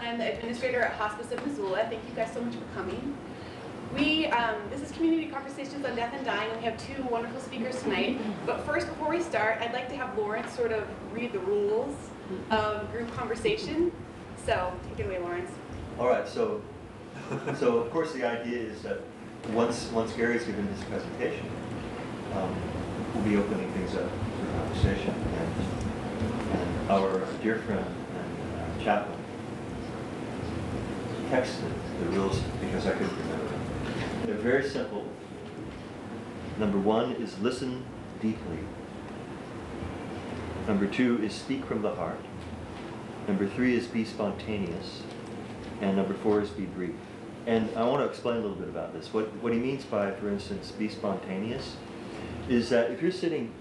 I'm the administrator at Hospice of Missoula. Thank you guys so much for coming. This is Community Conversations on Death and Dying. We have two wonderful speakers tonight. But first, before we start, I'd like to have Lawrence sort of read the rules of group conversation. So, take it away, Lawrence. All right, so of course the idea is that once Gary's given his presentation, we'll be opening things up for conversation. And our dear friend and chaplain texted the rules because I couldn't remember them. They're very simple. Number one is listen deeply. Number two is speak from the heart. Number three is be spontaneous. And number four is be brief. And I want to explain a little bit about this. What he means by, for instance, be spontaneous is that if you're sitting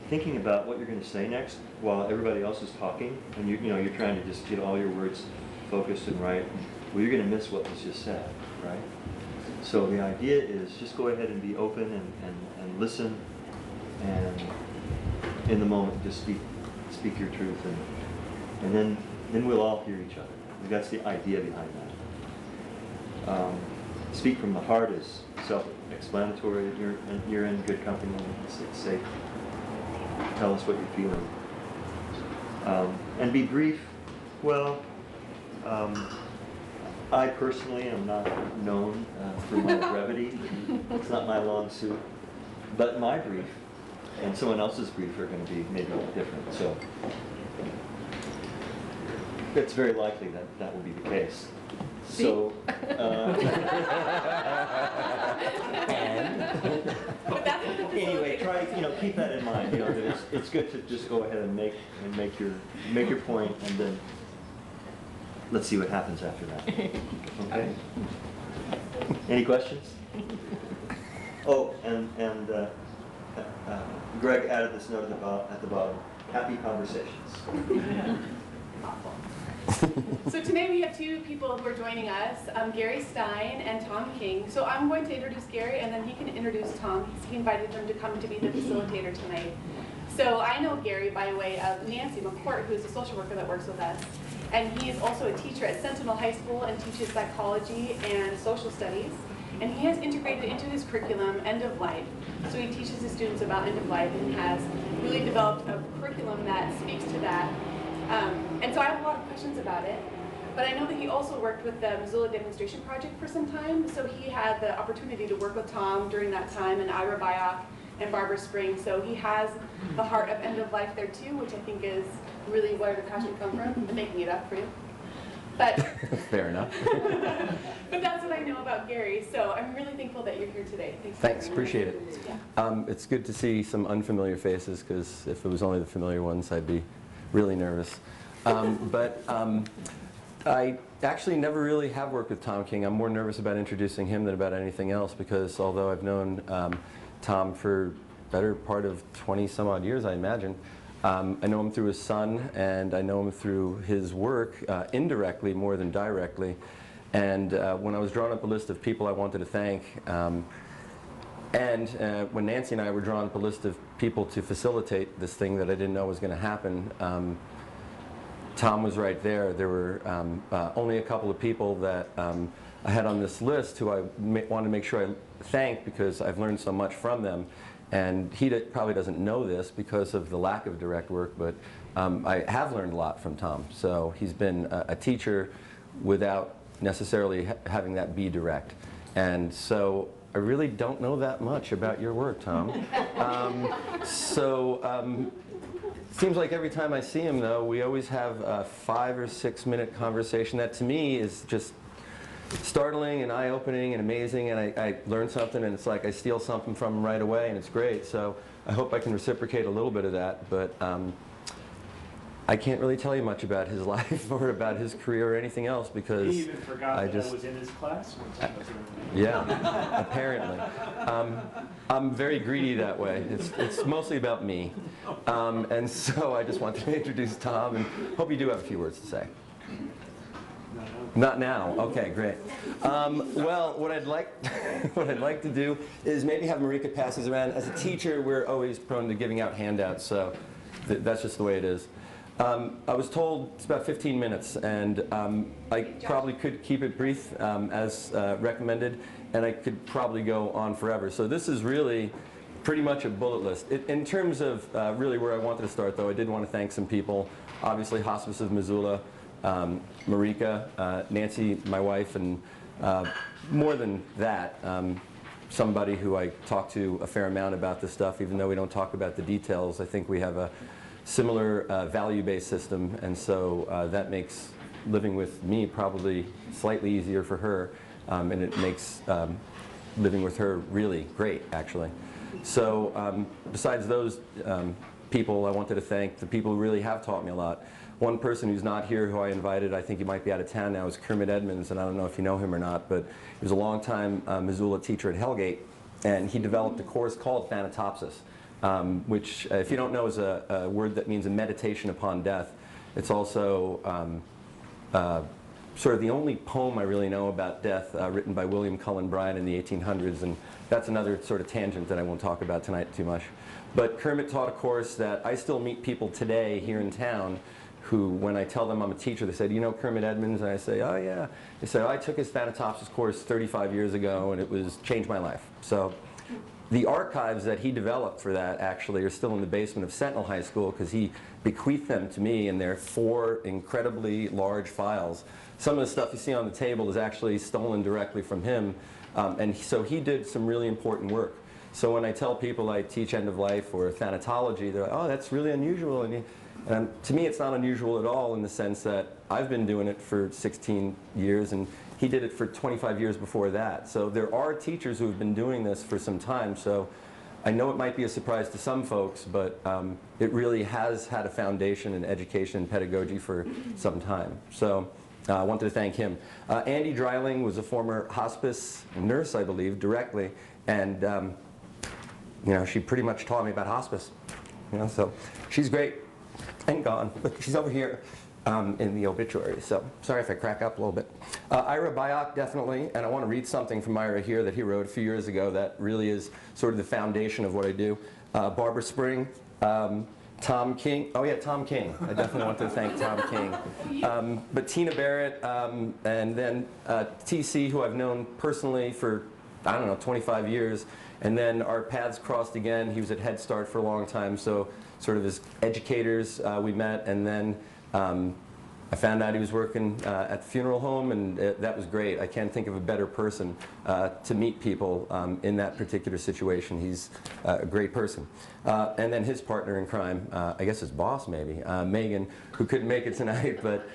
thinking about what you're going to say next while everybody else is talking, and you're trying to just get all your words focused and right, well, you're going to miss what was just said, right? So the idea is just go ahead and be open and listen, and in the moment just speak your truth, and then we'll all hear each other. That's the idea behind that. Speak from the heart is self-explanatory. You're in good company. It's safe. Tell us what you're feeling. And be brief. Well, I personally am not known for my brevity. It's not my long suit. But my brief and someone else's brief are going to be maybe different. So it's very likely that will be the case. So, anyway, try keep that in mind. That it's good to just go ahead and make your point, and then let's see what happens after that. Okay. Any questions? Oh, and Greg added this note at the bottom. Happy conversations. So tonight we have two people who are joining us, Gary Stein and Tom King. So I'm going to introduce Gary, and then he can introduce Tom. He invited them to come to be the facilitator tonight. So I know Gary by way of Nancy McCourt, who is a social worker that works with us. And he is also a teacher at Sentinel High School and teaches psychology and social studies. And he has integrated into his curriculum end of life. So he teaches his students about end of life and has really developed a curriculum that speaks to that. And so I have a lot of questions about it, but I know that he also worked with the Missoula Demonstration Project for some time, so he had the opportunity to work with Tom during that time, and Ira Byock and Barbara Spring, so he has the heart of end of life there too, which I think is really where the passion comes from. I'm making it up for you. But fair enough. But that's what I know about Gary, so I'm really thankful that you're here today. Thanks, appreciate it. Yeah. It's good to see some unfamiliar faces, because if it was only the familiar ones, I'd be really nervous. I actually never really have worked with Tom King. I'm more nervous about introducing him than about anything else, because although I've known Tom for the better part of 20 some odd years, I imagine, I know him through his son, and I know him through his work indirectly more than directly. And when I was drawing up a list of people I wanted to thank, when Nancy and I were drawing up a list of people to facilitate this thing that I didn't know was going to happen, Tom was right there. There were only a couple of people that I had on this list who I wanted to make sure I thanked, because I've learned so much from them. And he probably doesn't know this because of the lack of direct work, but I have learned a lot from Tom. So he's been a teacher without necessarily having that be direct. And so I really don't know that much about your work, Tom. Seems like every time I see him, though, we always have a 5 or 6 minute conversation that to me is just startling and eye-opening and amazing, and I learn something, and it's like I steal something from him right away, and it's great. So I hope I can reciprocate a little bit of that. But I can't really tell you much about his life or about his career or anything else because He even forgot I that just I was in his class one time. yeah, apparently. I'm very greedy that way. It's mostly about me. And so I just wanted to introduce Tom and hope you do have a few words to say. Not now. Okay, great. Well, what I'd like, what I'd like to do is maybe have Marika pass these around. As a teacher, we're always prone to giving out handouts, so that's just the way it is. I was told it's about 15 minutes, and I probably could keep it brief as recommended, and I could probably go on forever. So this is really pretty much a bullet list. In terms of really where I wanted to start, though, I did want to thank some people. Obviously, Hospice of Missoula, Marika, Nancy, my wife, and more than that, somebody who I talk to a fair amount about this stuff, even though we don't talk about the details. I think we have a similar value-based system, and so that makes living with me probably slightly easier for her, and it makes living with her really great, actually. So besides those people, I wanted to thank the people who really have taught me a lot. One person who's not here, who I invited, I think he might be out of town now, is Kermit Edmonds, and I don't know if you know him or not, but he was a long-time Missoula teacher at Hellgate, and he developed a course called Thanatopsis, which, if you don't know, is a word that means a meditation upon death. It's also sort of the only poem I really know about death written by William Cullen Bryant in the 1800s, and that's another sort of tangent that I won't talk about tonight too much. But Kermit taught a course that I still meet people today here in town who, when I tell them I'm a teacher, they said, "You know Kermit Edmonds?" And I say, "Oh yeah." They said, "I took his Thanatopsis course 35 years ago, and it changed my life." So the archives that he developed for that actually are still in the basement of Sentinel High School, because he bequeathed them to me, and they're 4 incredibly large files. Some of the stuff you see on the table is actually stolen directly from him, and so he did some really important work. So when I tell people I teach end of life or thanatology, they're like, "Oh, that's really unusual." And to me, it's not unusual at all, in the sense that I've been doing it for 16 years, and he did it for 25 years before that. So there are teachers who have been doing this for some time. So I know it might be a surprise to some folks, but it really has had a foundation in education and pedagogy for some time. So I wanted to thank him. Andy Dreiling was a former hospice nurse, I believe, directly, and you know, she pretty much taught me about hospice. You know, so she's great. And gone, but she's over here in the obituary, so sorry if I crack up a little bit. Ira Byock, definitely, and I want to read something from Ira here that he wrote a few years ago that really is sort of the foundation of what I do. Barbara Spring, Tom King, oh yeah, Tom King, I definitely want to thank Tom King. But Tina Barrett, and then TC, who I've known personally for, I don't know, 25 years, and then our paths crossed again. He was at Head Start for a long time, so sort of as educators we met, and then I found out he was working at the funeral home, and that was great. I can't think of a better person to meet people in that particular situation. He's a great person. And then his partner in crime, I guess his boss maybe, Megan, who couldn't make it tonight, but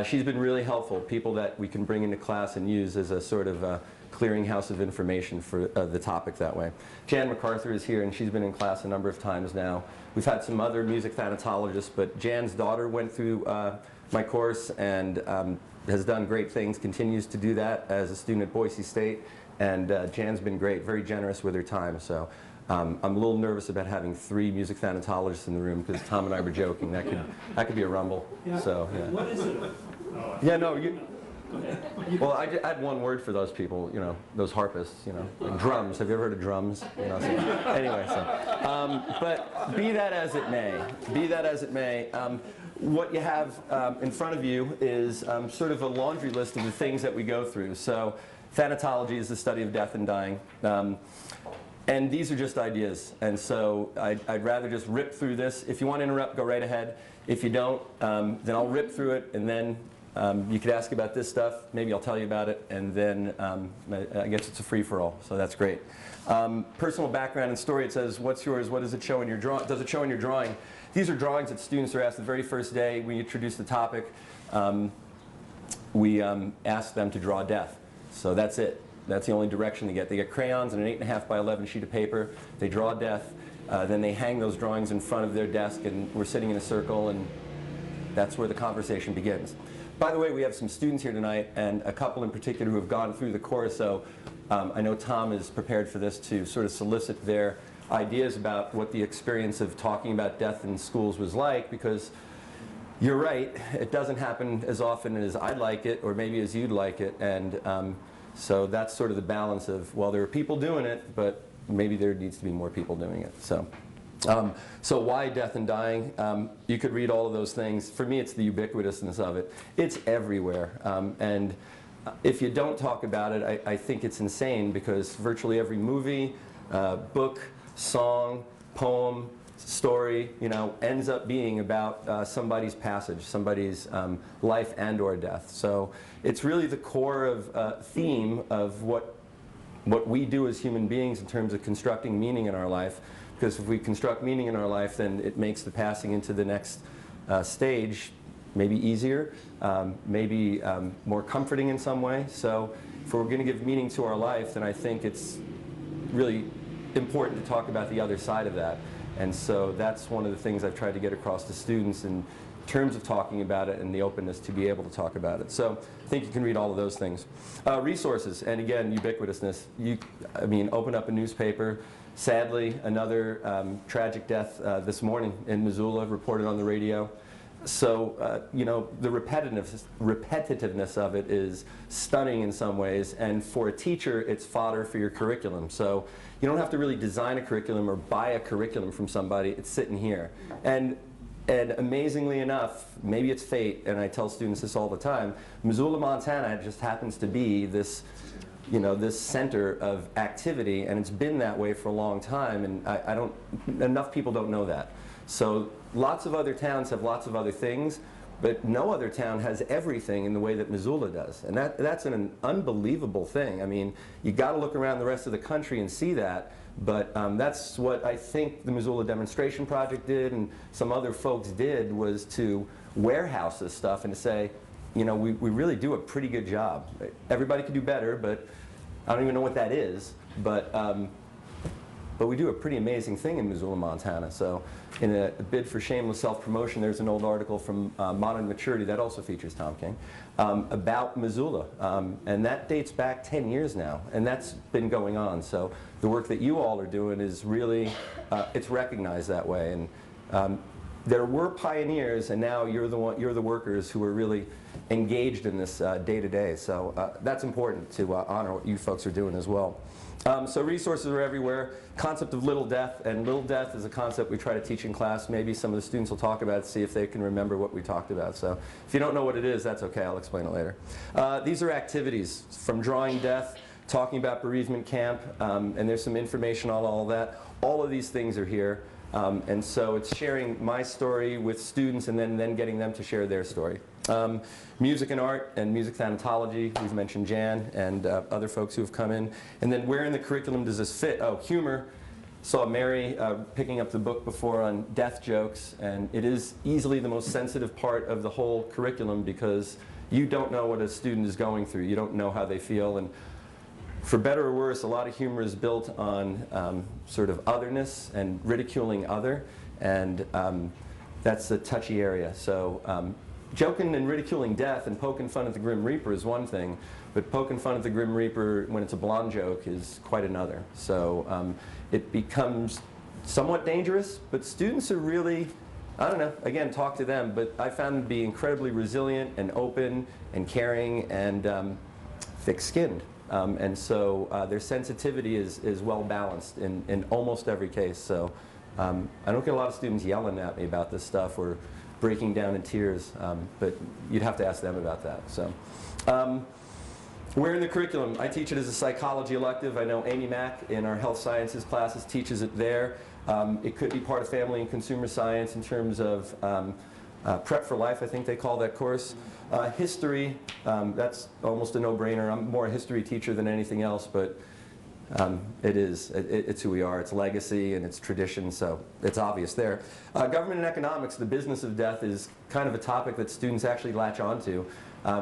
she's been really helpful. People that we can bring into class and use as a sort of clearinghouse of information for the topic that way. Jan MacArthur is here, and she's been in class a number of times now. We've had some other music thanatologists, but Jan's daughter went through my course and has done great things, continues to do that as a student at Boise State, and Jan's been great, very generous with her time. So I'm a little nervous about having 3 music thanatologists in the room, because Tom and I were joking that could be a rumble. Yeah. So yeah. What is it? Yeah, no, you. Well, I had one word for those people, you know, those harpists, you know, like drums. Have you ever heard of drums? You know, so, anyway, so, but be that as it may, what you have in front of you is sort of a laundry list of the things that we go through. So thanatology is the study of death and dying. And these are just ideas, and so I'd rather just rip through this. If you want to interrupt, go right ahead. If you don't, then I'll rip through it, and then you could ask about this stuff, maybe I'll tell you about it, and then I guess it's a free-for-all, so that's great. Personal background and story, it says, what's yours, what does it show in your drawing? Does it show in your drawing? These are drawings that students are asked the very first day we introduce the topic. We ask them to draw death, so that's it. That's the only direction they get. They get crayons and an 8.5 by 11 sheet of paper, they draw death, then they hang those drawings in front of their desk, and we're sitting in a circle, and That's where the conversation begins. By the way, we have some students here tonight, and a couple in particular who have gone through the course, so I know Tom is prepared for this to sort of solicit their ideas about what the experience of talking about death in schools was like, because you're right, it doesn't happen as often as I'd like it, or maybe as you'd like it, and so that's sort of the balance of, well, there are people doing it, but maybe there needs to be more people doing it. So why death and dying? You could read all of those things. For me, it's the ubiquitousness of it. It's everywhere. And if you don't talk about it, I think it's insane, because virtually every movie, book, song, poem, story, ends up being about somebody's passage, somebody's life and or death. So it's really the core of theme of what we do as human beings in terms of constructing meaning in our life. Because if we construct meaning in our life, then it makes the passing into the next stage maybe easier, maybe more comforting in some way. So if we're going to give meaning to our life, then I think it's really important to talk about the other side of that. And so that's one of the things I've tried to get across to students in terms of talking about it and the openness to be able to talk about it. So I think you can read all of those things. Resources, and again, ubiquitousness. Open up a newspaper. Sadly, another tragic death this morning in Missoula, reported on the radio. So, the repetitiveness of it is stunning in some ways, and for a teacher, it's fodder for your curriculum. So you don't have to really design a curriculum or buy a curriculum from somebody. It's sitting here. And amazingly enough, maybe it's fate, and I tell students this all the time, Missoula, Montana just happens to be this this center of activity, and it's been that way for a long time, and enough people don't know that. So lots of other towns have lots of other things, but no other town has everything in the way that Missoula does. And that's an unbelievable thing. I mean, you got to look around the rest of the country and see that, but that's what I think the Missoula Demonstration Project did and some other folks did, was to warehouse this stuff and to say, we really do a pretty good job. Everybody could do better, but I don't even know what that is, but we do a pretty amazing thing in Missoula, Montana. So in a bid for shameless self-promotion, there's an old article from Modern Maturity that also features Tom King about Missoula. And that dates back 10 years now, and that's been going on. So the work that you all are doing is really, it's recognized that way. And there were pioneers, and now you're the workers who are really engaged in this day to day. So that's important to honor what you folks are doing as well. So resources are everywhere. Concept of little death, and little death is a concept we try to teach in class. Maybe some of the students will talk about it, see if they can remember what we talked about. So if you don't know what it is, that's okay, I'll explain it later. These are activities, from drawing death, talking about bereavement camp, and there's some information on all of that. All of these things are here. And so it's sharing my story with students and then getting them to share their story. Music and art and music thanatology, we've mentioned Jan and other folks who have come in. And then where in the curriculum does this fit? Oh, humor. Saw Mary picking up the book before on death jokes, and it is easily the most sensitive part of the whole curriculum, because you don't know what a student is going through. You don't know how they feel. And for better or worse, a lot of humor is built on sort of otherness and ridiculing other, and that's a touchy area. So joking and ridiculing death and poking fun at the Grim Reaper is one thing, but poking fun at the Grim Reaper when it's a blonde joke is quite another. So it becomes somewhat dangerous, but students are really, I don't know, again, talk to them, but I found them to be incredibly resilient and open and caring and thick-skinned. And so their sensitivity is well balanced in almost every case. So I don't get a lot of students yelling at me about this stuff or breaking down in tears, but you'd have to ask them about that. So where in the curriculum? I teach it as a psychology elective. I know Amy Mack in our health sciences classes teaches it there. It could be part of family and consumer science in terms of Prep for Life, I think they call that course. History, that's almost a no-brainer. I'm more a history teacher than anything else, but it's who we are. It's legacy and it's tradition, so it's obvious there. Government and economics, the business of death, is kind of a topic that students actually latch onto.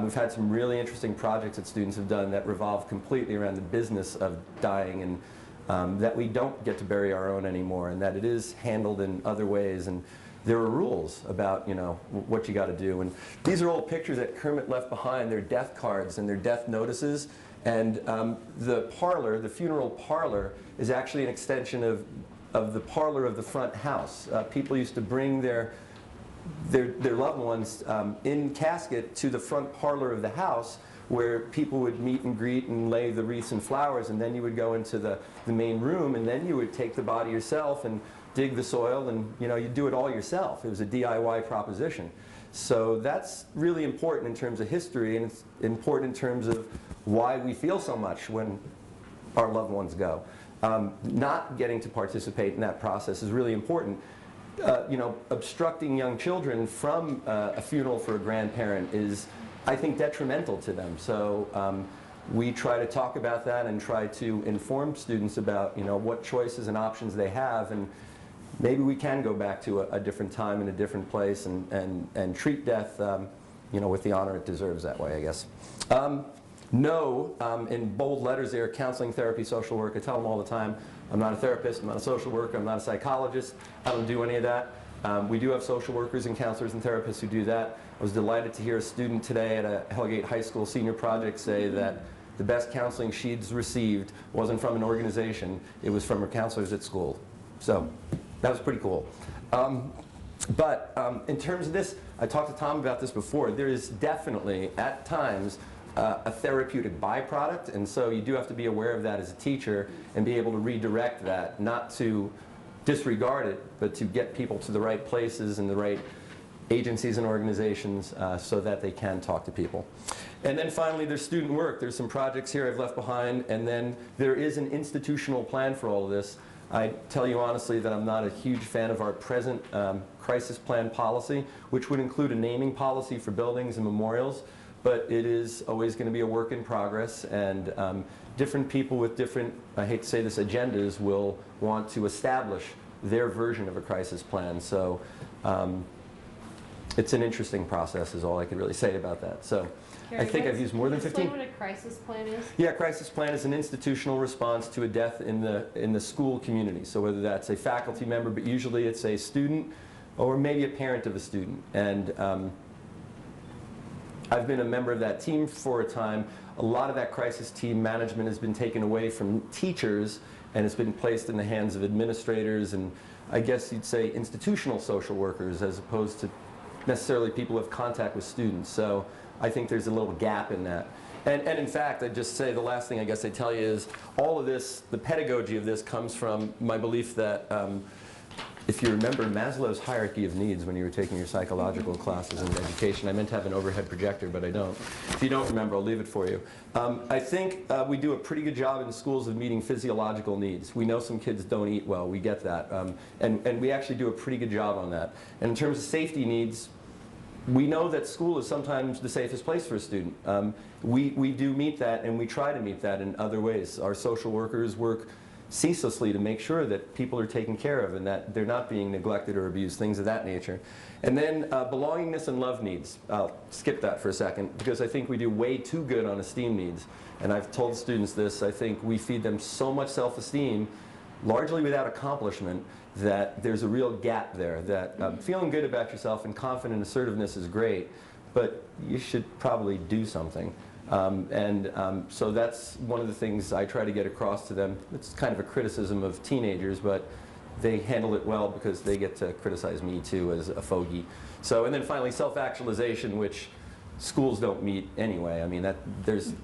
We've had some really interesting projects that students have done that revolve completely around the business of dying, and that we don't get to bury our own anymore, and that it is handled in other ways. And there are rules about, you know, what you got to do. And these are old pictures that Kermit left behind. They're death cards and they're death notices. And the parlor, the funeral parlor, is actually an extension of the parlor of the front house. People used to bring their loved ones in casket to the front parlor of the house, where people would meet and greet and lay the wreaths and flowers, and then you would go into the main room, and then you would take the body yourself and dig the soil, and you know, you do it all yourself. It was a DIY proposition. So that's really important in terms of history, and it's important in terms of why we feel so much when our loved ones go. Not getting to participate in that process is really important. You know, obstructing young children from a funeral for a grandparent is, I think, detrimental to them. So we try to talk about that and try to inform students about, you know, what choices and options they have, and maybe we can go back to a different time and a different place and treat death, you know, with the honor it deserves that way, I guess. No, in bold letters there, counseling, therapy, social work. I tell them all the time, I'm not a therapist, I'm not a social worker, I'm not a psychologist. I don't do any of that. We do have social workers and counselors and therapists who do that. I was delighted to hear a student today at a Hellgate High School senior project say that the best counseling she'd received wasn't from an organization, it was from her counselors at school. So that was pretty cool. But in terms of this, I talked to Tom about this before, there is definitely, at times, a therapeutic byproduct, and so you do have to be aware of that as a teacher and be able to redirect that, not to disregard it, but to get people to the right places and the right agencies and organizations so that they can talk to people. And then finally, there's student work. There's some projects here I've left behind, and then there is an institutional plan for all of this. I tell you honestly that I'm not a huge fan of our present crisis plan policy, which would include a naming policy for buildings and memorials. But it is always going to be a work in progress, and different people with different, I hate to say this, agendas will want to establish their version of a crisis plan. So it's an interesting process is all I could really say about that. So Gary, I think I've used more than 15. Explain what a crisis plan is. Yeah, crisis plan is an institutional response to a death in the school community. So whether that's a faculty member, but usually it's a student or maybe a parent of a student. And I've been a member of that team for a time. A lot of that crisis team management has been taken away from teachers and it's been placed in the hands of administrators and I guess you'd say institutional social workers as opposed to necessarily people who have contact with students. So I think there's a little gap in that. And in fact, I'd just say the last thing I guess I'd tell you is all of this, the pedagogy of this comes from my belief that if you remember Maslow's hierarchy of needs when you were taking your psychological classes in education, I meant to have an overhead projector, but I don't. If you don't remember, I'll leave it for you. I think we do a pretty good job in schools of meeting physiological needs. We know some kids don't eat well, we get that. And we actually do a pretty good job on that. And in terms of safety needs, we know that school is sometimes the safest place for a student. We do meet that, and we try to meet that in other ways. Our social workers work ceaselessly to make sure that people are taken care of and that they're not being neglected or abused, things of that nature. And then belongingness and love needs. I'll skip that for a second because I think we do way too good on esteem needs. And I've told students this, I think we feed them so much self-esteem, largely without accomplishment, that there's a real gap there, that feeling good about yourself and confident assertiveness is great, but you should probably do something. So that's one of the things I try to get across to them. It's kind of a criticism of teenagers, but they handle it well because they get to criticize me too as a fogey. So, and then finally self-actualization, which schools don't meet anyway. I mean,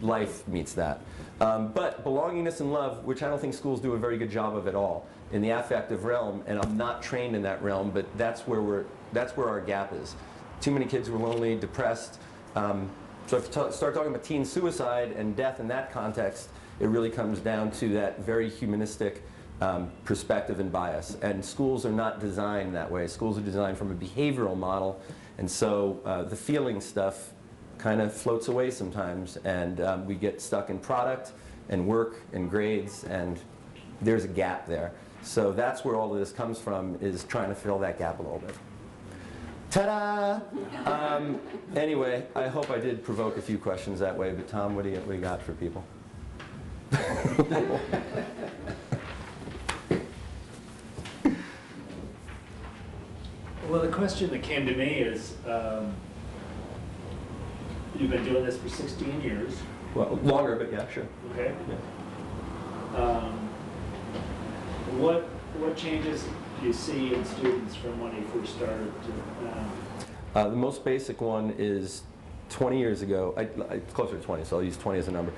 life meets that. But belongingness and love, which I don't think schools do a very good job of at all, in the affective realm, and I'm not trained in that realm, but that's where our gap is. Too many kids who are lonely, depressed. So if you start talking about teen suicide and death in that context, it really comes down to that very humanistic perspective and bias. And schools are not designed that way. Schools are designed from a behavioral model, and so the feeling stuff kind of floats away sometimes, and we get stuck in product and work and grades, and there's a gap there. So that's where all of this comes from, is trying to fill that gap a little bit. Ta-da! Anyway, I hope I did provoke a few questions that way, but Tom, what do you got for people? Well, the question that came to me is, you've been doing this for 16 years, Well, longer, but yeah, sure. okay? Yeah. What changes do you see in students from when you first started to now? The most basic one is 20 years ago, closer to 20, so I'll use 20 as a number.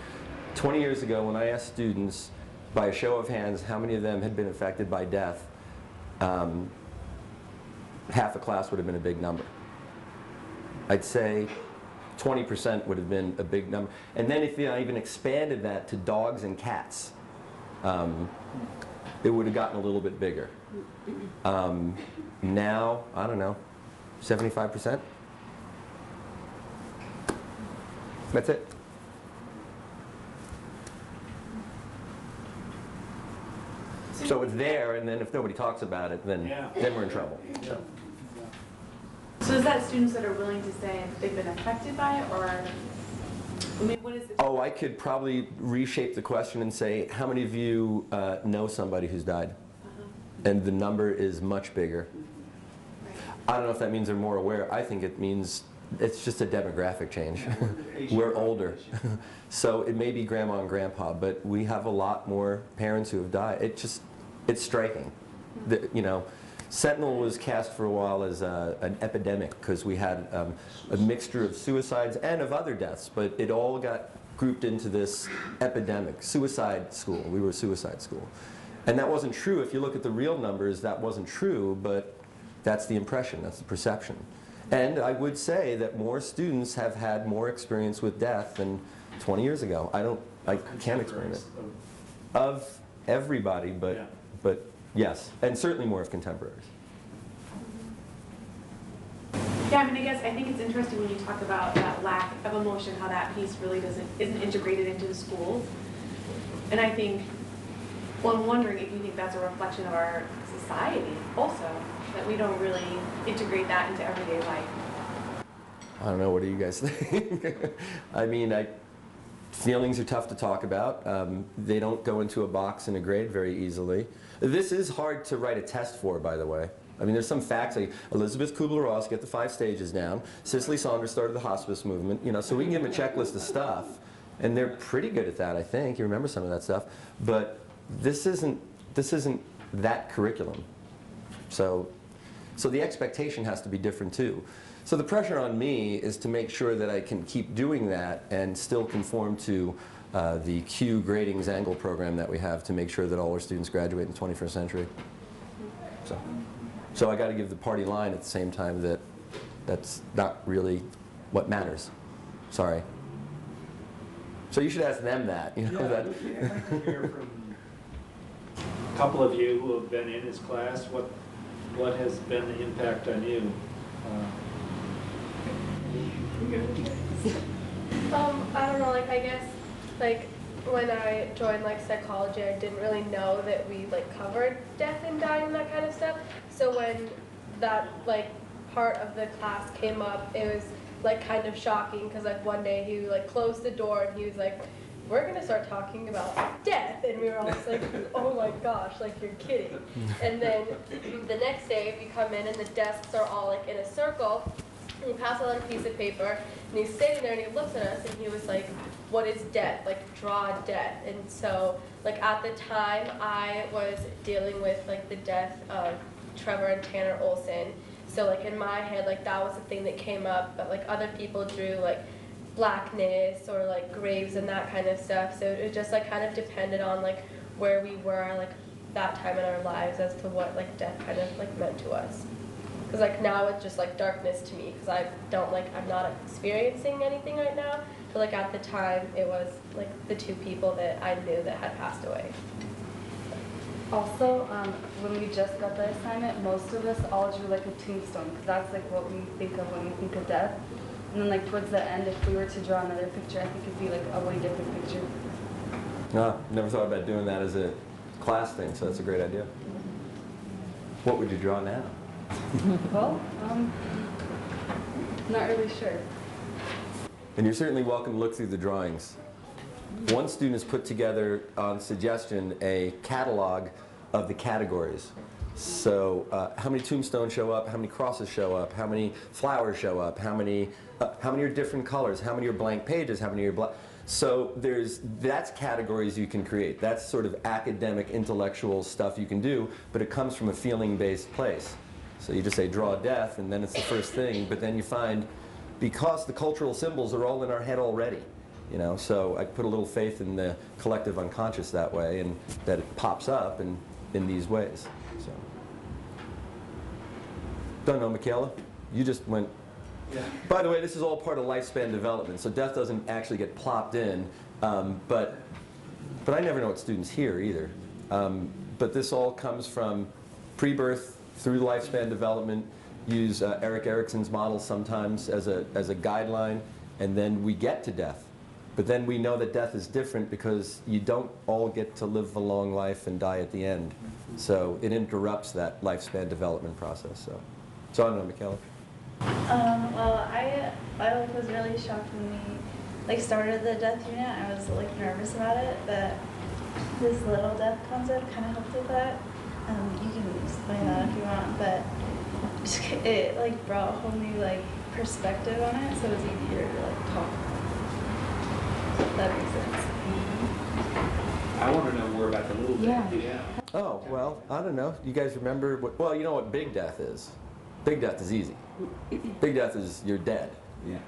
20 years ago, when I asked students, by a show of hands, how many of them had been affected by death, half a class would have been a big number. I'd say 20% would have been a big number. And then if I even expanded that to dogs and cats, it would have gotten a little bit bigger. Now, I don't know, 75%? That's it. So it's there, and then if nobody talks about it, then we're in trouble. So. So is that students that are willing to say if they've been affected by it, or I mean, what is it? Oh, I could probably reshape the question and say, how many of you know somebody who's died? And the number is much bigger. Right. I don't know if that means they're more aware. I think it means it's just a demographic change. We're older. So it may be grandma and grandpa, but we have a lot more parents who have died. It's striking. You know, Sentinel was cast for a while as an epidemic because we had a mixture of suicides and of other deaths, but it all got grouped into this epidemic. Suicide school. We were a suicide school. And that wasn't true. If you look at the real numbers, that wasn't true, but that's the impression, that's the perception. And I would say that more students have had more experience with death than 20 years ago. I can't explain it. Of everybody, but yes, and certainly more of contemporaries. Yeah, I mean, I think it's interesting when you talk about that lack of emotion, how that piece really isn't integrated into the schools. And I think, well, I'm wondering if you think that's a reflection of our society also, that we don't really integrate that into everyday life. I don't know, what do you guys think? I mean, feelings are tough to talk about. They don't go into a box in a grade very easily. This is hard to write a test for, by the way. I mean, there's some facts, like Elizabeth Kubler-Ross, get the 5 stages down. Cicely Saunders started the hospice movement, you know, so we can give them a checklist of stuff. And they're pretty good at that, I think. You remember some of that stuff. But this isn't that curriculum. So the expectation has to be different too. So the pressure on me is to make sure that I can keep doing that and still conform to the Q gradings angle program that we have to make sure that all our students graduate in the 21st century. So I got to give the party line at the same time that that's not really what matters. Sorry. So you should ask them that. You know, Yeah, that. I'd like to hear from a couple of you who have been in his class. What has been the impact on you? I don't know, like, I guess, like, when I joined, like, psychology, I didn't really know that we, like, covered death and dying and that kind of stuff. So when that, like, part of the class came up, it was, like, kind of shocking, because, like, one day he, like, closed the door and he was like, we're going to start talking about death. And we were all just like, oh my gosh, like, you're kidding. And then the next day we come in and the desks are all, like, in a circle. And he passes out a piece of paper, and he's sitting there, and he looks at us, and he was like, what is death? Like, draw death. And so, like, at the time, I was dealing with, like, the death of Trevor and Tanner Olson. So, like, in my head, like, that was the thing that came up, but, like, other people drew, like, blackness or, like, graves and that kind of stuff. So it just, like, kind of depended on, like, where we were, like, that time in our lives as to what, like, death kind of, like, meant to us. Because, like, now it's just, like, darkness to me, because I'm not experiencing anything right now. But, like, at the time, it was, like, the 2 people that I knew that had passed away. Also, when we just got the assignment, most of us all drew, like, a tombstone, because that's, like, what we think of when we think of death. And then, like, towards the end, if we were to draw another picture, I think it'd be, like, a way different picture. No, never thought about doing that as a class thing, so that's a great idea. What would you draw now? Well, not really sure. And you're certainly welcome to look through the drawings. One student has put together, on suggestion, a catalog of the categories. So how many tombstones show up? How many crosses show up? How many flowers show up? How many are different colors? How many are blank pages? How many are black? So that's categories you can create. That's sort of academic, intellectual stuff you can do, but it comes from a feeling-based place. So you just say draw death, and then it's the first thing, but then you find, because the cultural symbols are all in our head already, you know, so I put a little faith in the collective unconscious that way, and that it pops up in these ways. So. Don't know, Michaela? You just went. Yeah. By the way, this is all part of lifespan development, so death doesn't actually get plopped in, but I never know what students hear either. But this all comes from pre-birth through lifespan development. Use Erik Erikson's model sometimes as a guideline, and then we get to death. But then we know that death is different because you don't all get to live a long life and die at the end. So it interrupts that lifespan development process. So I don't know, Michaela. Well, I was really shocked when we started the death unit. I was nervous about it, but this little death concept kind of helped with that. You can explain that if you want, but it brought a whole new perspective on it, so it was easier to talk. If that makes sense. I want to know more about the little death. Yeah. Oh, well, I don't know. You guys remember well, you know what big death is. Big death is easy. Big death is you're dead. You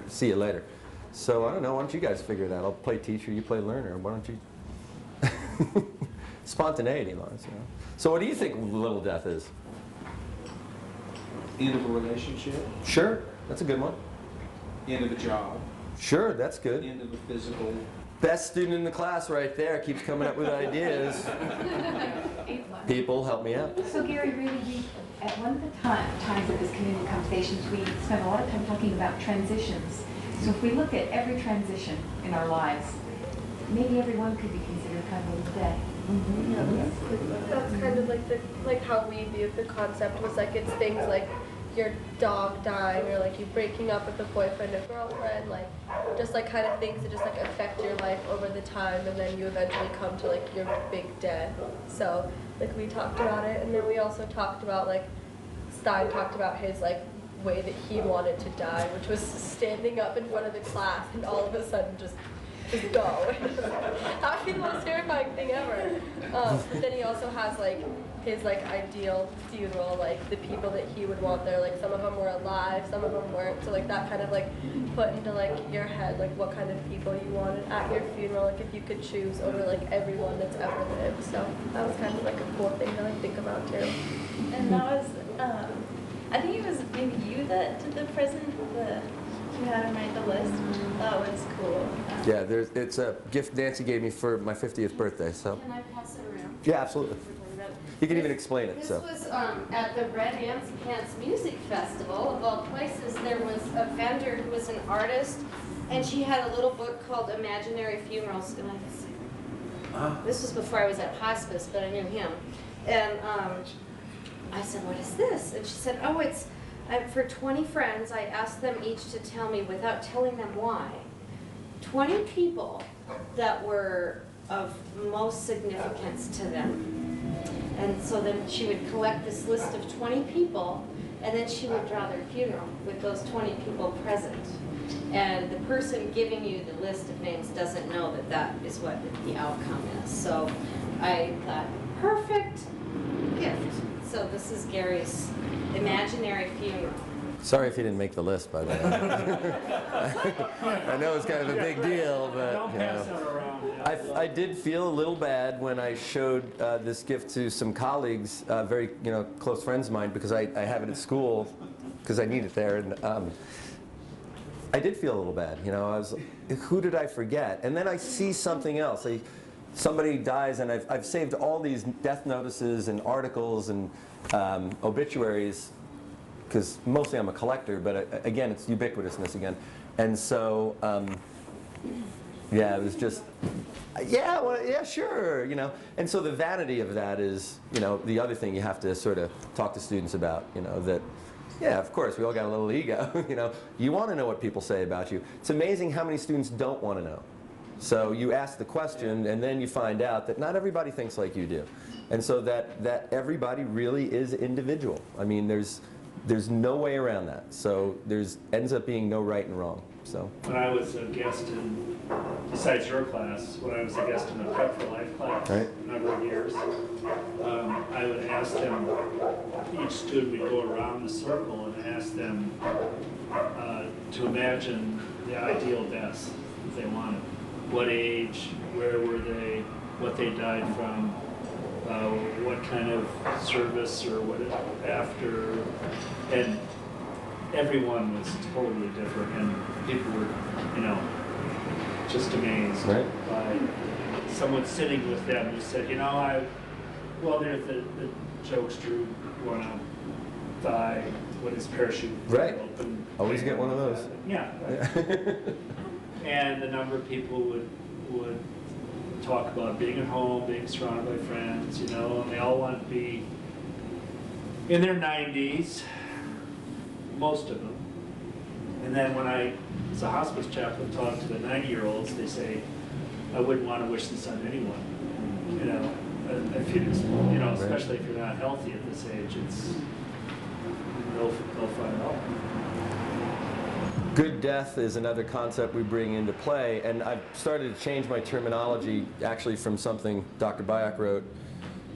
see you later. So I don't know, why don't you guys figure it out? I'll play teacher, you play learner. Why don't you? Spontaneity, Lawrence. You know? So what do you think little death is? End of a relationship. Sure, that's a good one. End of a job. Sure, that's good. End of a physical. Best student in the class right there, keeps coming up with ideas. People, help me out. So Gary, really, at one of the times of this community conversations, we spent a lot of time talking about transitions. So if we look at every transition in our lives, maybe everyone could be considered kind of a death. Mm-hmm. Yeah, that's kind of like how we viewed the concept was it's things like your dog dying or you breaking up with a boyfriend or girlfriend, just kind of things that just affect your life over the time, and then you eventually come to your big death. So we talked about it, and then we also talked about Stein talked about his way that he wanted to die, which was standing up in front of the class and all of a sudden just go. That would be the most terrifying thing ever. But then he also has his ideal funeral, the people that he would want there. Some of them were alive, some of them weren't. So that kind of put into your head what kind of people you wanted at your funeral, if you could choose over everyone that's ever lived. So that was kind of a cool thing to think about too. And that was, I think it was maybe you that did the present, you had him write the list. That was cool. Yeah, it's a gift Nancy gave me for my 50th birthday. So. Can I pass it around? Yeah, absolutely. You can even explain it. This So. was at the Red Ants Pants Music Festival. Of all places, there was a vendor who was an artist, and she had a little book called Imaginary Funerals. And this was before I was at Hospice, but I knew him. And I said, "What is this?" And she said, "Oh, it's for 20 friends. I asked them each to tell me, without telling them why, 20 people that were of most significance to them." And so then she would collect this list of 20 people, and then she would draw their funeral with those 20 people present. And the person giving you the list of names doesn't know that that is what the outcome is. So I thought, perfect gift. So this is Gary's imaginary funeral. Sorry if you didn't make the list, by the way. I know it's kind of a big deal, but Don't pass that around. I did feel a little bad when I showed this gift to some colleagues, very close friends of mine, because I have it at school because I need it there, and I did feel a little bad. I was, who did I forget? And then I see something else. Somebody dies, and I've saved all these death notices and articles and obituaries, because mostly I'm a collector, but again, it's ubiquitousness again. And so, yeah, it was just, yeah, well, yeah, sure, And so the vanity of that is, the other thing you have to sort of talk to students about, that, yeah, of course, we all got a little ego, You want to know what people say about you. It's amazing how many students don't want to know. So you ask the question, and then you find out that not everybody thinks like you do. And so that everybody really is individual. I mean, there's no way around that. So ends up being no right and wrong. So when I was a guest in, besides your class, when I was a guest in the Prep for Life class, right, a number of years, I would ask them, each student would go around the circle and ask them to imagine the ideal deaths that they wanted. What age, where were they, what they died from, what kind of service or what after, and everyone was totally different, and people were, you know, just amazed by someone sitting with them who said, you know, well, there's the jokester who want to die when his parachute open. Always get one of those. Yeah. Right. And a number of people would talk about being at home, being surrounded by friends, you know, and they all want to be in their 90s, most of them. And then when I, as a hospice chaplain, talk to the 90-year-olds, they say, I wouldn't want to wish this on anyone, you know. If you just, you know, especially if you're not healthy at this age, it's no fun at all. Good death is another concept we bring into play, and I've started to change my terminology actually from something Dr. Byack wrote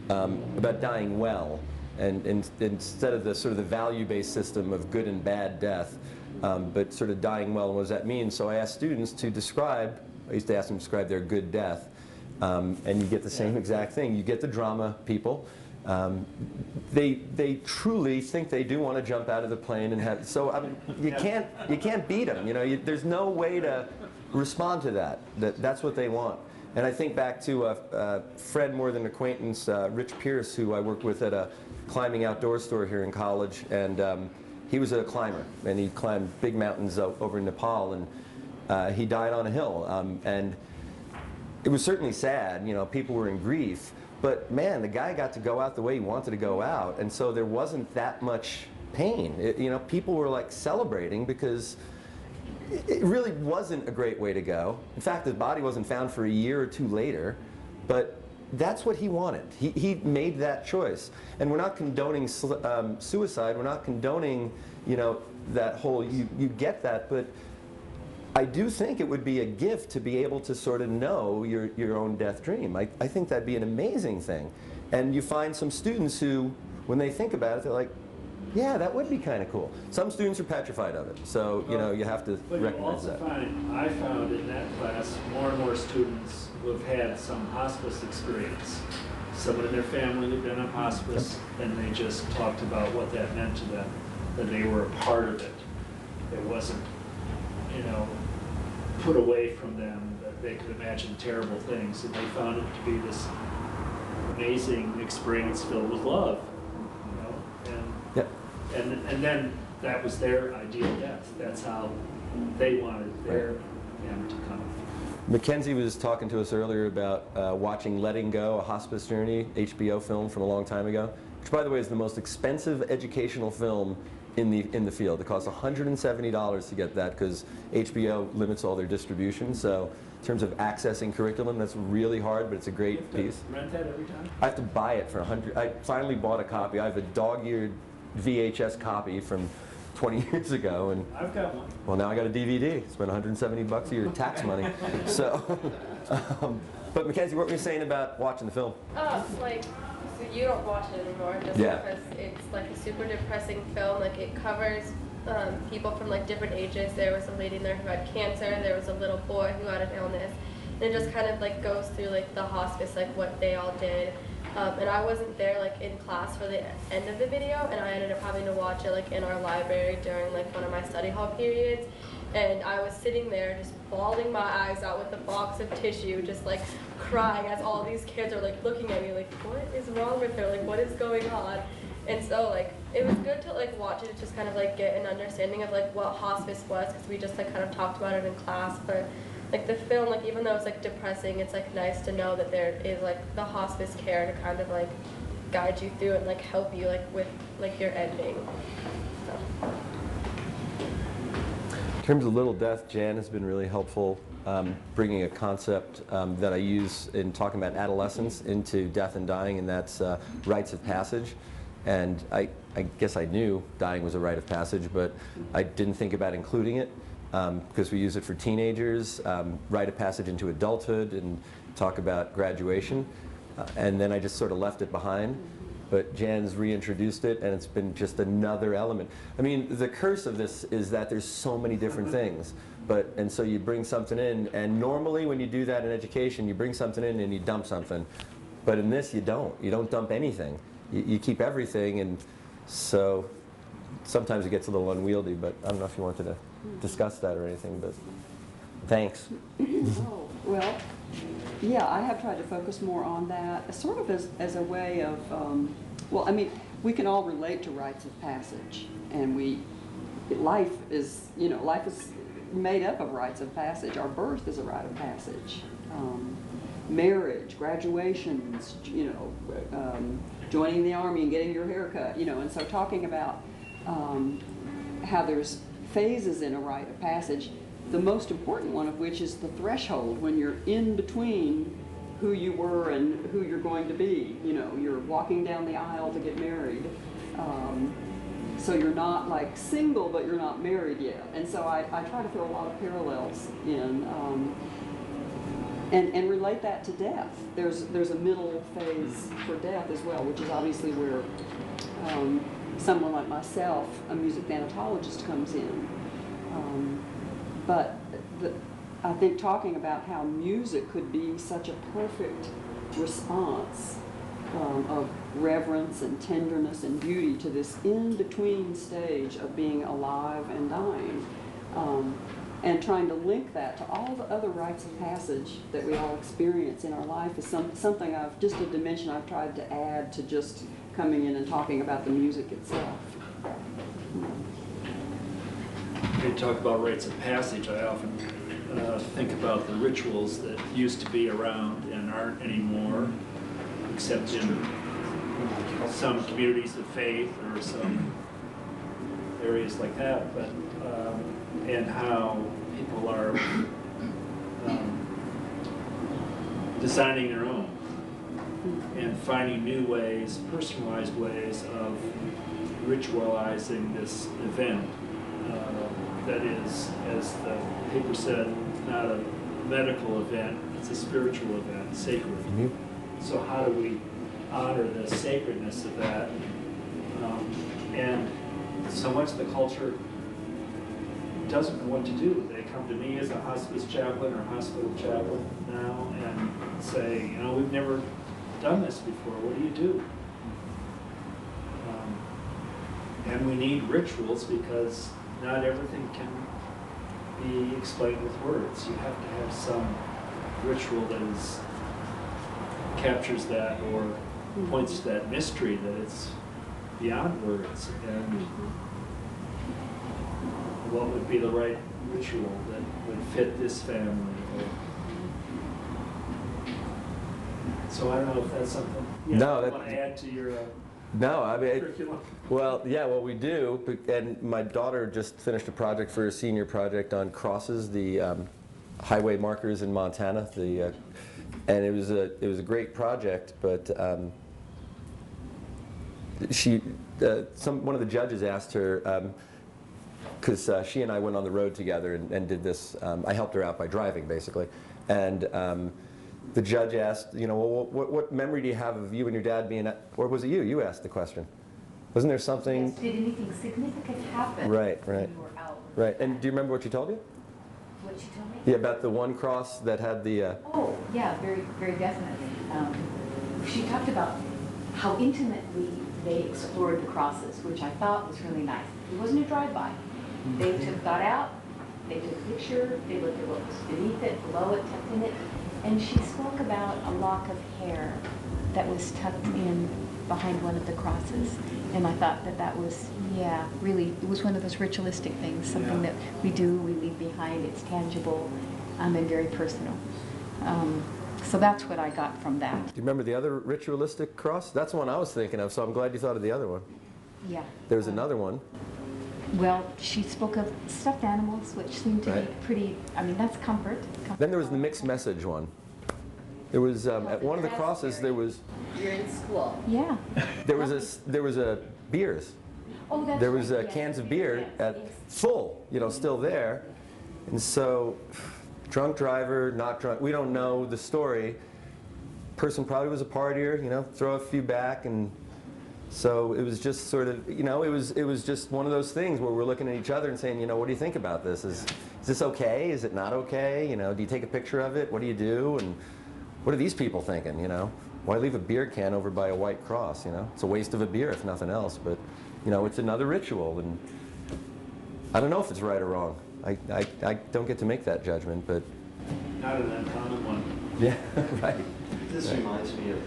about dying well, and instead of the sort of the value-based system of good and bad death, but sort of dying well, and what does that mean? So I asked students to describe, I used to ask them to describe their good death, and you get the same exact thing. You get the drama people. They truly think they do want to jump out of the plane and have. So I mean, you can't beat them. You know, there's no way to respond to that. That's what they want. And I think back to a friend more than acquaintance, Rich Pierce, who I worked with at a climbing outdoor store here in college, and he was a climber, and he climbed big mountains over in Nepal, and he died on a hill, and it was certainly sad. You know, people were in grief. But man, the guy got to go out the way he wanted to go out, and so there wasn't that much pain. You know, people were like celebrating because it really wasn't a great way to go. In fact, his body wasn't found for a year or two later, but that's what he wanted. He made that choice. And we're not condoning suicide. We're not condoning, you know, that whole, you get that, but I do think it would be a gift to be able to sort of know your own death dream. I think that'd be an amazing thing. And you find some students who, when they think about it, they're like, yeah, that would be kind of cool. Some students are petrified of it. So, you know, you have to recognize that. I found in that class more and more students who have had some hospice experience. Someone in their family who'd been on hospice, and they just talked about what that meant to them, that they were a part of it. It wasn't, you know, put away from them, that they could imagine terrible things, and they found it to be this amazing experience filled with love, you know, and then that was their ideal death. That's how they wanted their end to come. Mackenzie was talking to us earlier about watching Letting Go, a hospice journey, HBO film from a long time ago, which by the way is the most expensive educational film in the field. It costs $170 to get that because HBO limits all their distribution. So in terms of accessing curriculum, that's really hard, but it's a great piece. Rent that every time? I have to buy it for $100. I finally bought a copy. I have a dog-eared VHS copy from 20 years ago, and I've got one. Well, now I got a DVD. Spent $170 a year tax money. So, but Mackenzie, what were you saying about watching the film? Like, so you don't watch it anymore just because it's like a super depressing film. Like it covers people from like different ages. There was a lady in there who had cancer. There was a little boy who had an illness. And it just kind of like goes through like the hospice, like what they all did. And I wasn't there like in class for the end of the video, and I ended up having to watch it like in our library during like one of my study hall periods. And I was sitting there just bawling my eyes out with a box of tissue, just like crying as all these kids are like looking at me like, what is wrong with her? Like, what is going on? And so like, it was good to like watch it, just kind of like get an understanding of like what hospice was, because we just like kind of talked about it in class. But like the film, like even though it's like depressing, it's like nice to know that there is like the hospice care to kind of like guide you through and like help you like with like your ending. So. In terms of little death, Jan has been really helpful bringing a concept that I use in talking about adolescence into death and dying, and that's rites of passage. And I guess I knew dying was a rite of passage, but I didn't think about including it because we use it for teenagers, rite of passage into adulthood, and talk about graduation. And then I just sort of left it behind. But Jan's reintroduced it, and it's been just another element. I mean, the curse of this is that there's so many different things. And so you bring something in, and normally when you do that in education, you bring something in and you dump something. But in this, you don't. You don't dump anything. You keep everything, and so sometimes it gets a little unwieldy, but I don't know if you wanted to discuss that or anything, but thanks. Oh, well, yeah, I have tried to focus more on that, sort of as a way of, well, I mean, we can all relate to rites of passage, and life is made up of rites of passage. Our birth is a rite of passage. Marriage, graduations, joining the Army and getting your hair cut, and so talking about how there's phases in a rite of passage, the most important one of which is the threshold, when you're in between who you were and who you're going to be. You're walking down the aisle to get married. So you're not like single, but you're not married yet. And so I try to throw a lot of parallels in and relate that to death. There's a middle phase for death as well, which is obviously where someone like myself, a music thanatologist, comes in. But I think talking about how music could be such a perfect response of reverence and tenderness and beauty to this in-between stage of being alive and dying, and trying to link that to all the other rites of passage that we all experience in our life is something just a dimension I've tried to add to just coming in and talking about the music itself. When you talk about rites of passage, I often think about the rituals that used to be around and aren't anymore, except in some communities of faith or some areas like that, but and how people are designing their own and finding new ways, personalized ways of ritualizing this event. That is, as the paper said, not a medical event, it's a spiritual event, sacred. Mm-hmm. So how do we honor the sacredness of that? And so much of the culture doesn't know what to do. They come to me as a hospice chaplain or hospital chaplain now and say, we've never done this before, what do you do? And we need rituals because not everything can be explained with words. You have to have some ritual that captures that or points to that mystery that it's beyond words. And what would be the right ritual that would fit this family? So I don't know if that's something you want to add to your No, I mean, curriculum. well, yeah, what we do, and my daughter just finished a project for a senior project on crosses, the highway markers in Montana, and it was a great project, but one of the judges asked her, because she and I went on the road together and did this, I helped her out by driving, basically, and the judge asked, well, what memory do you have of you and your dad being at, or was it you? You asked the question. Wasn't there something? Yes, did anything significant happen right. when you were out? Right, and do you remember what she told you? What she told me? Yeah, about the one cross that had the... Oh, yeah, very, very definitely. She talked about how intimately they explored the crosses, which I thought was really nice. It wasn't a drive-by. They got out, they took a picture, they looked at what was beneath it, below it, tucked in it. And she spoke about a lock of hair that was tucked in behind one of the crosses. And I thought that was, really, it was one of those ritualistic things, something that we do, we leave behind, it's tangible, and very personal. So that's what I got from that. Do you remember the other ritualistic cross? That's the one I was thinking of, so I'm glad you thought of the other one. Yeah. There's another one. Well, she spoke of stuffed animals, which seemed to be Right. pretty, I mean, that's comfort. Then there was the mixed message one. There was at one of the crosses there was You're in school. Yeah. there was a beers. Oh, that's There was right, yes. cans of beer Yes, at yes. full, still there. And so, drunk driver, not drunk, we don't know the story. Person probably was a partier, throw a few back, and so it was just sort of, it was just one of those things where we're looking at each other and saying, what do you think about this? Is this okay? Is it not okay? Do you take a picture of it? What do you do? And what are these people thinking? Why leave a beer can over by a white cross? It's a waste of a beer if nothing else, but it's another ritual, and I don't know if it's right or wrong. I don't get to make that judgment, but Not an uncommon one. yeah, right. This reminds me of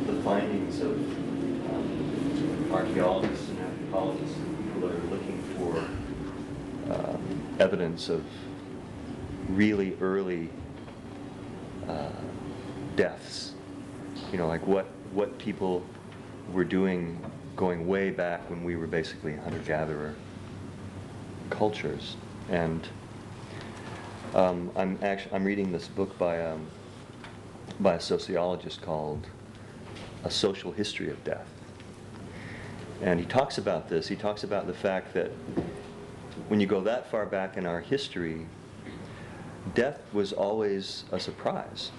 the findings of archaeologists and anthropologists, people that are looking for evidence of really early deaths. Like what people were doing going way back when we were basically hunter-gatherer cultures. And I'm reading this book by a sociologist called A Social History of Death. And he talks about this. He talks about the fact that when you go that far back in our history, death was always a surprise.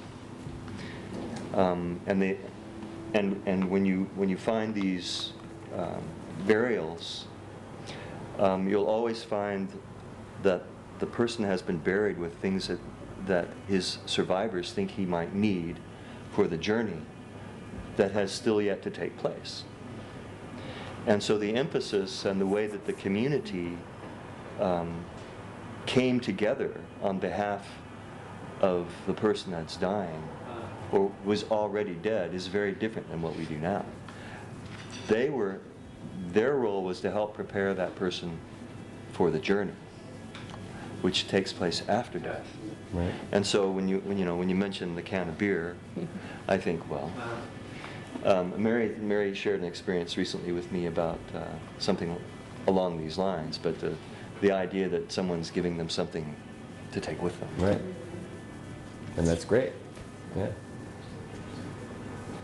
And when you find these burials, you'll always find that the person has been buried with things that his survivors think he might need for the journey that has still yet to take place. And so the emphasis and the way that the community came together on behalf of the person that's dying or was already dead is very different than what we do now. Their role was to help prepare that person for the journey, which takes place after death. Right. And so when you mention the can of beer, I think, well, Mary shared an experience recently with me about something along these lines, but the idea that someone's giving them something to take with them. Right. And that's great. Yeah.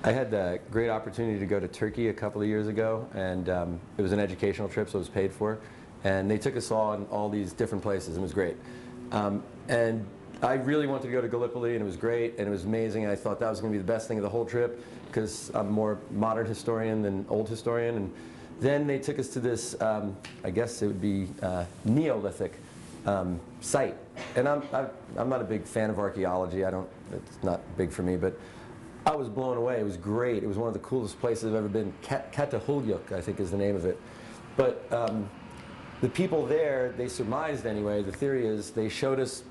I had the great opportunity to go to Turkey a couple of years ago, and it was an educational trip, so it was paid for. And they took us all in all these different places, and it was great. And I really wanted to go to Gallipoli, and it was great, and it was amazing. And I thought that was going to be the best thing of the whole trip, because I'm more modern historian than old historian. And then they took us to this, I guess it would be Neolithic site. And I'm not a big fan of archaeology. It's not big for me, but I was blown away. It was great. It was one of the coolest places I've ever been. Katahulyuk, I think is the name of it. But the people there, they surmised anyway, the theory is they showed us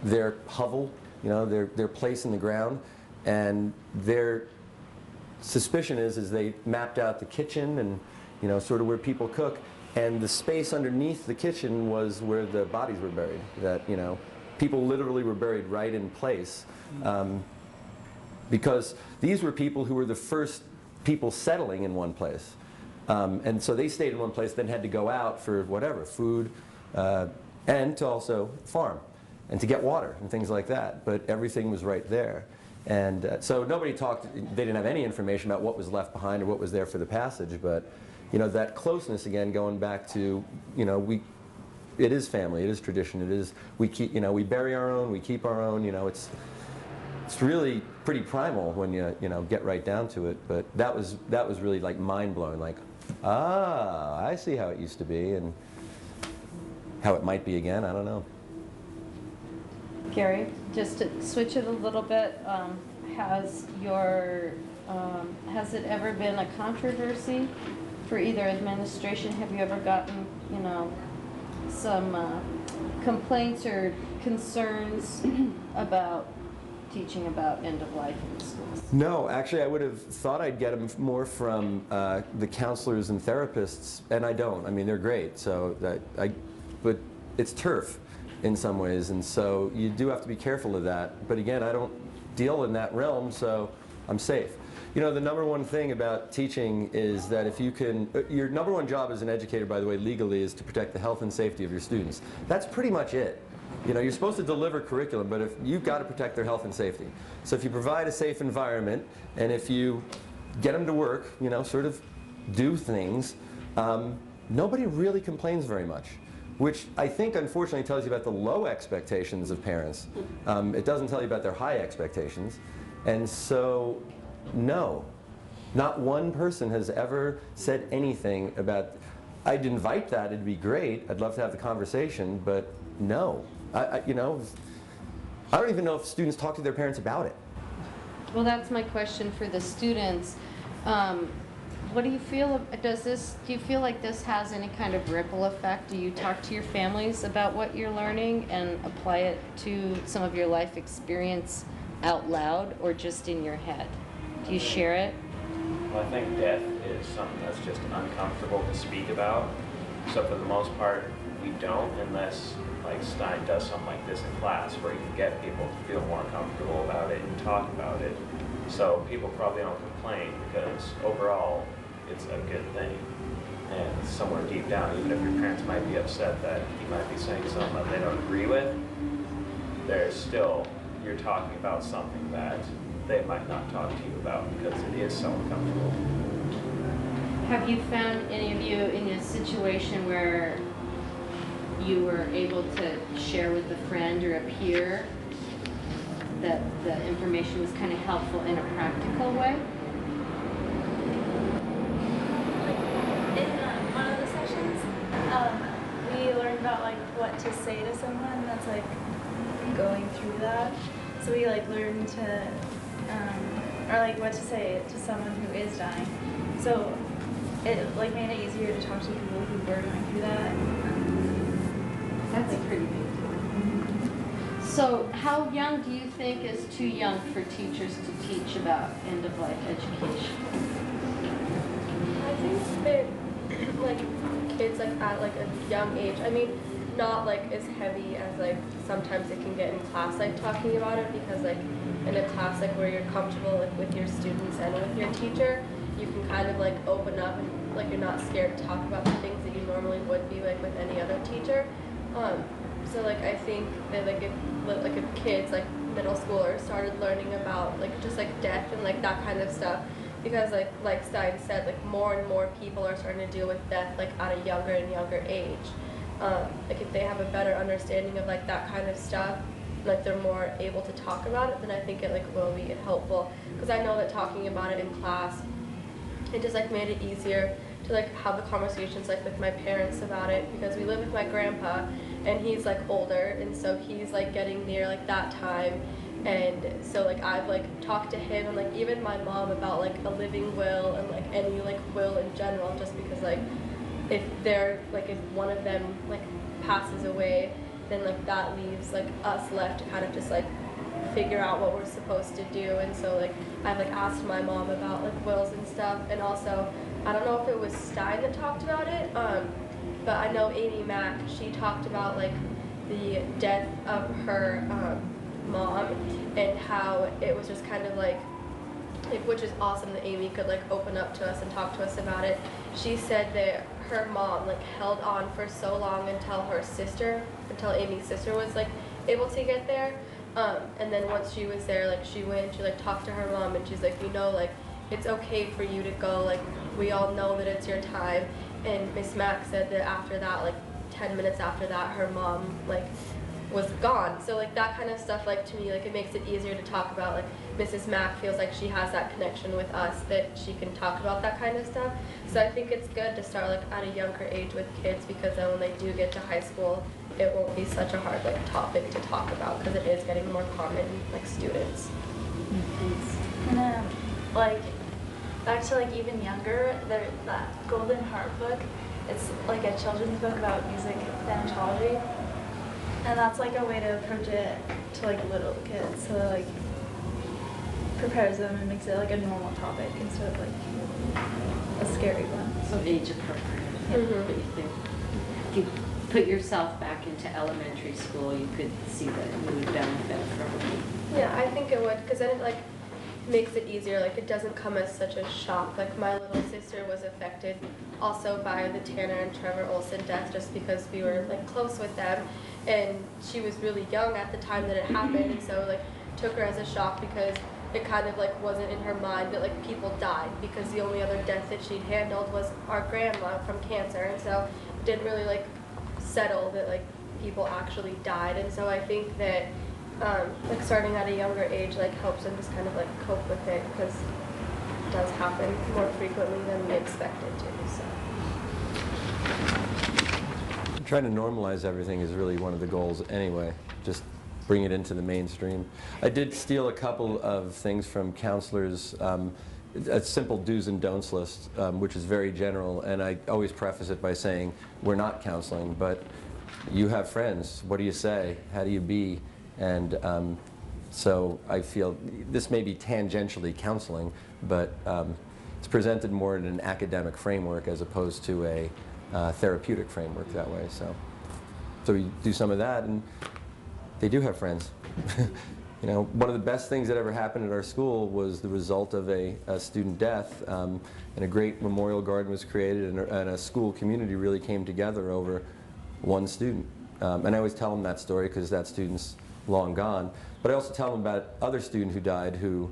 their hovel, their place in the ground, and their suspicion is they mapped out the kitchen and sort of where people cook, and the space underneath the kitchen was where the bodies were buried. That people literally were buried right in place, because these were people who were the first people settling in one place. And so they stayed in one place, then had to go out for whatever, food, and to also farm, and to get water and things like that. But everything was right there. And so nobody talked, they didn't have any information about what was left behind or what was there for the passage. But that closeness, again, going back to, it is family, it is tradition, it is, we keep, we bury our own, we keep our own, it's really pretty primal when you get right down to it. But that was really like mind blowing. Like, I see how it used to be and how it might be again. I don't know. Gary, just to switch it a little bit, has it ever been a controversy for either administration? Have you ever gotten, some complaints or concerns about teaching about end of life in the schools? No, actually, I would have thought I'd get them more from the counselors and therapists, and I don't. I mean, they're great. So but it's turf in some ways, and so you do have to be careful of that. But again, I don't deal in that realm, so I'm safe. You know, the number one thing about teaching is that if you can, your number one job as an educator, by the way, legally, is to protect the health and safety of your students. That's pretty much it. You know, you're supposed to deliver curriculum, but if you've got to protect their health and safety. So if you provide a safe environment, and if you get them to work, you know, sort of do things, nobody really complains very much, which I think unfortunately tells you about the low expectations of parents. It doesn't tell you about their high expectations. And so, no, not one person has ever said anything about, I'd invite that, it'd be great, I'd love to have the conversation, but no. You know, I don't even know if students talk to their parents about it. Well, that's my question for the students. What do you feel, do you feel like this has any kind of ripple effect? Do you talk to your families about what you're learning and apply it to some of your life experience out loud or just in your head? Do you share it? Well, I think death is something that's just uncomfortable to speak about. So for the most part, we don't, unless like Stein does something like this in class where you can get people to feel more comfortable about it and talk about it. So people probably don't complain because overall it's a good thing. And somewhere deep down, even if your parents might be upset that you might be saying something that they don't agree with, there's still, you're talking about something that they might not talk to you about because it is so uncomfortable. Have you found any of you in a situation where you were able to share with a friend or a peer that the information was kind of helpful in a practical way? In one of the sessions, we learned about like what to say to someone that's like going through that. So we like learned to, or like what to say to someone who is dying. So it like made it easier to talk to people who were going through that. That's a pretty big deal. So how young do you think is too young for teachers to teach about end-of-life education? I think that like kids like at like a young age, I mean, not like as heavy as like sometimes it can get in class, like talking about it, because like in a class like where you're comfortable like with your students and with your teacher, you can kind of like open up and like you're not scared to talk about the things that you normally would be like with any other teacher. So like I think that like if kids like middle schoolers started learning about like just like death and like that kind of stuff, because like Stein said, like more and more people are starting to deal with death like at a younger and younger age. Like if they have a better understanding of like that kind of stuff, like they're more able to talk about it, then I think it like will be helpful. Because I know that talking about it in class, it just like made it easier to like have the conversations like with my parents about it, because we live with my grandpa and he's like older, and so he's like getting near like that time, and so like I've like talked to him and like even my mom about like a living will and like any like will in general, just because like if they're like if one of them like passes away, then like that leaves like us left to kind of just like figure out what we're supposed to do. And so like I've like asked my mom about like wills and stuff, and also I don't know if it was Stein that talked about it, but I know Amy Mack, she talked about like the death of her mom and how it was just kind of like which is awesome that Amy could like open up to us and talk to us about it. She said that her mom like held on for so long until Amy's sister was like able to get there. And then once she was there, like she went and she like talked to her mom, and she's like, you know, like it's okay for you to go, like we all know that it's your time. And Miss Mack said that after that, like 10 minutes after that, her mom like was gone. So like that kind of stuff, like to me, like it makes it easier to talk about. Like Mrs. Mack feels like she has that connection with us, that she can talk about that kind of stuff. So I think it's good to start like at a younger age with kids, because then when they do get to high school, it won't be such a hard like topic to talk about, because it is getting more common like students. And like back to like even younger, that Golden Harp book, it's like a children's book about music thanatology, and that's like a way to approach it to like little kids, so like prepares them and makes it like a normal topic instead of like a scary one. So age appropriate. Mm-hmm. What you think? If you put yourself back into elementary school, you could see that you would benefit from it. Yeah, I think it would, because then like makes it easier. Like it doesn't come as such a shock. Like my little sister was affected also by the Tanner and Trevor Olson death, just because we were like close with them, and she was really young at the time that it happened, and so like took her as a shock because it kind of like wasn't in her mind that like people died, because the only other death that she'd handled was our grandma from cancer, and so it didn't really like settle that like people actually died. And so I think that like starting at a younger age like helps them just kind of like cope with it, because it does happen more frequently than we expect it to. So Trying to normalize everything is really one of the goals anyway, just bring it into the mainstream. I did steal a couple of things from counselors, a simple do's and don'ts list, which is very general, and I always preface it by saying, we're not counseling, but you have friends. What do you say? How do you be? And so I feel this may be tangentially counseling, but it's presented more in an academic framework as opposed to a therapeutic framework that way. So we do some of that, and they do have friends. You know, one of the best things that ever happened at our school was the result of a student death, and a great memorial garden was created, and a school community really came together over one student. And I always tell them that story because that student's long gone, but I also tell them about other student who died who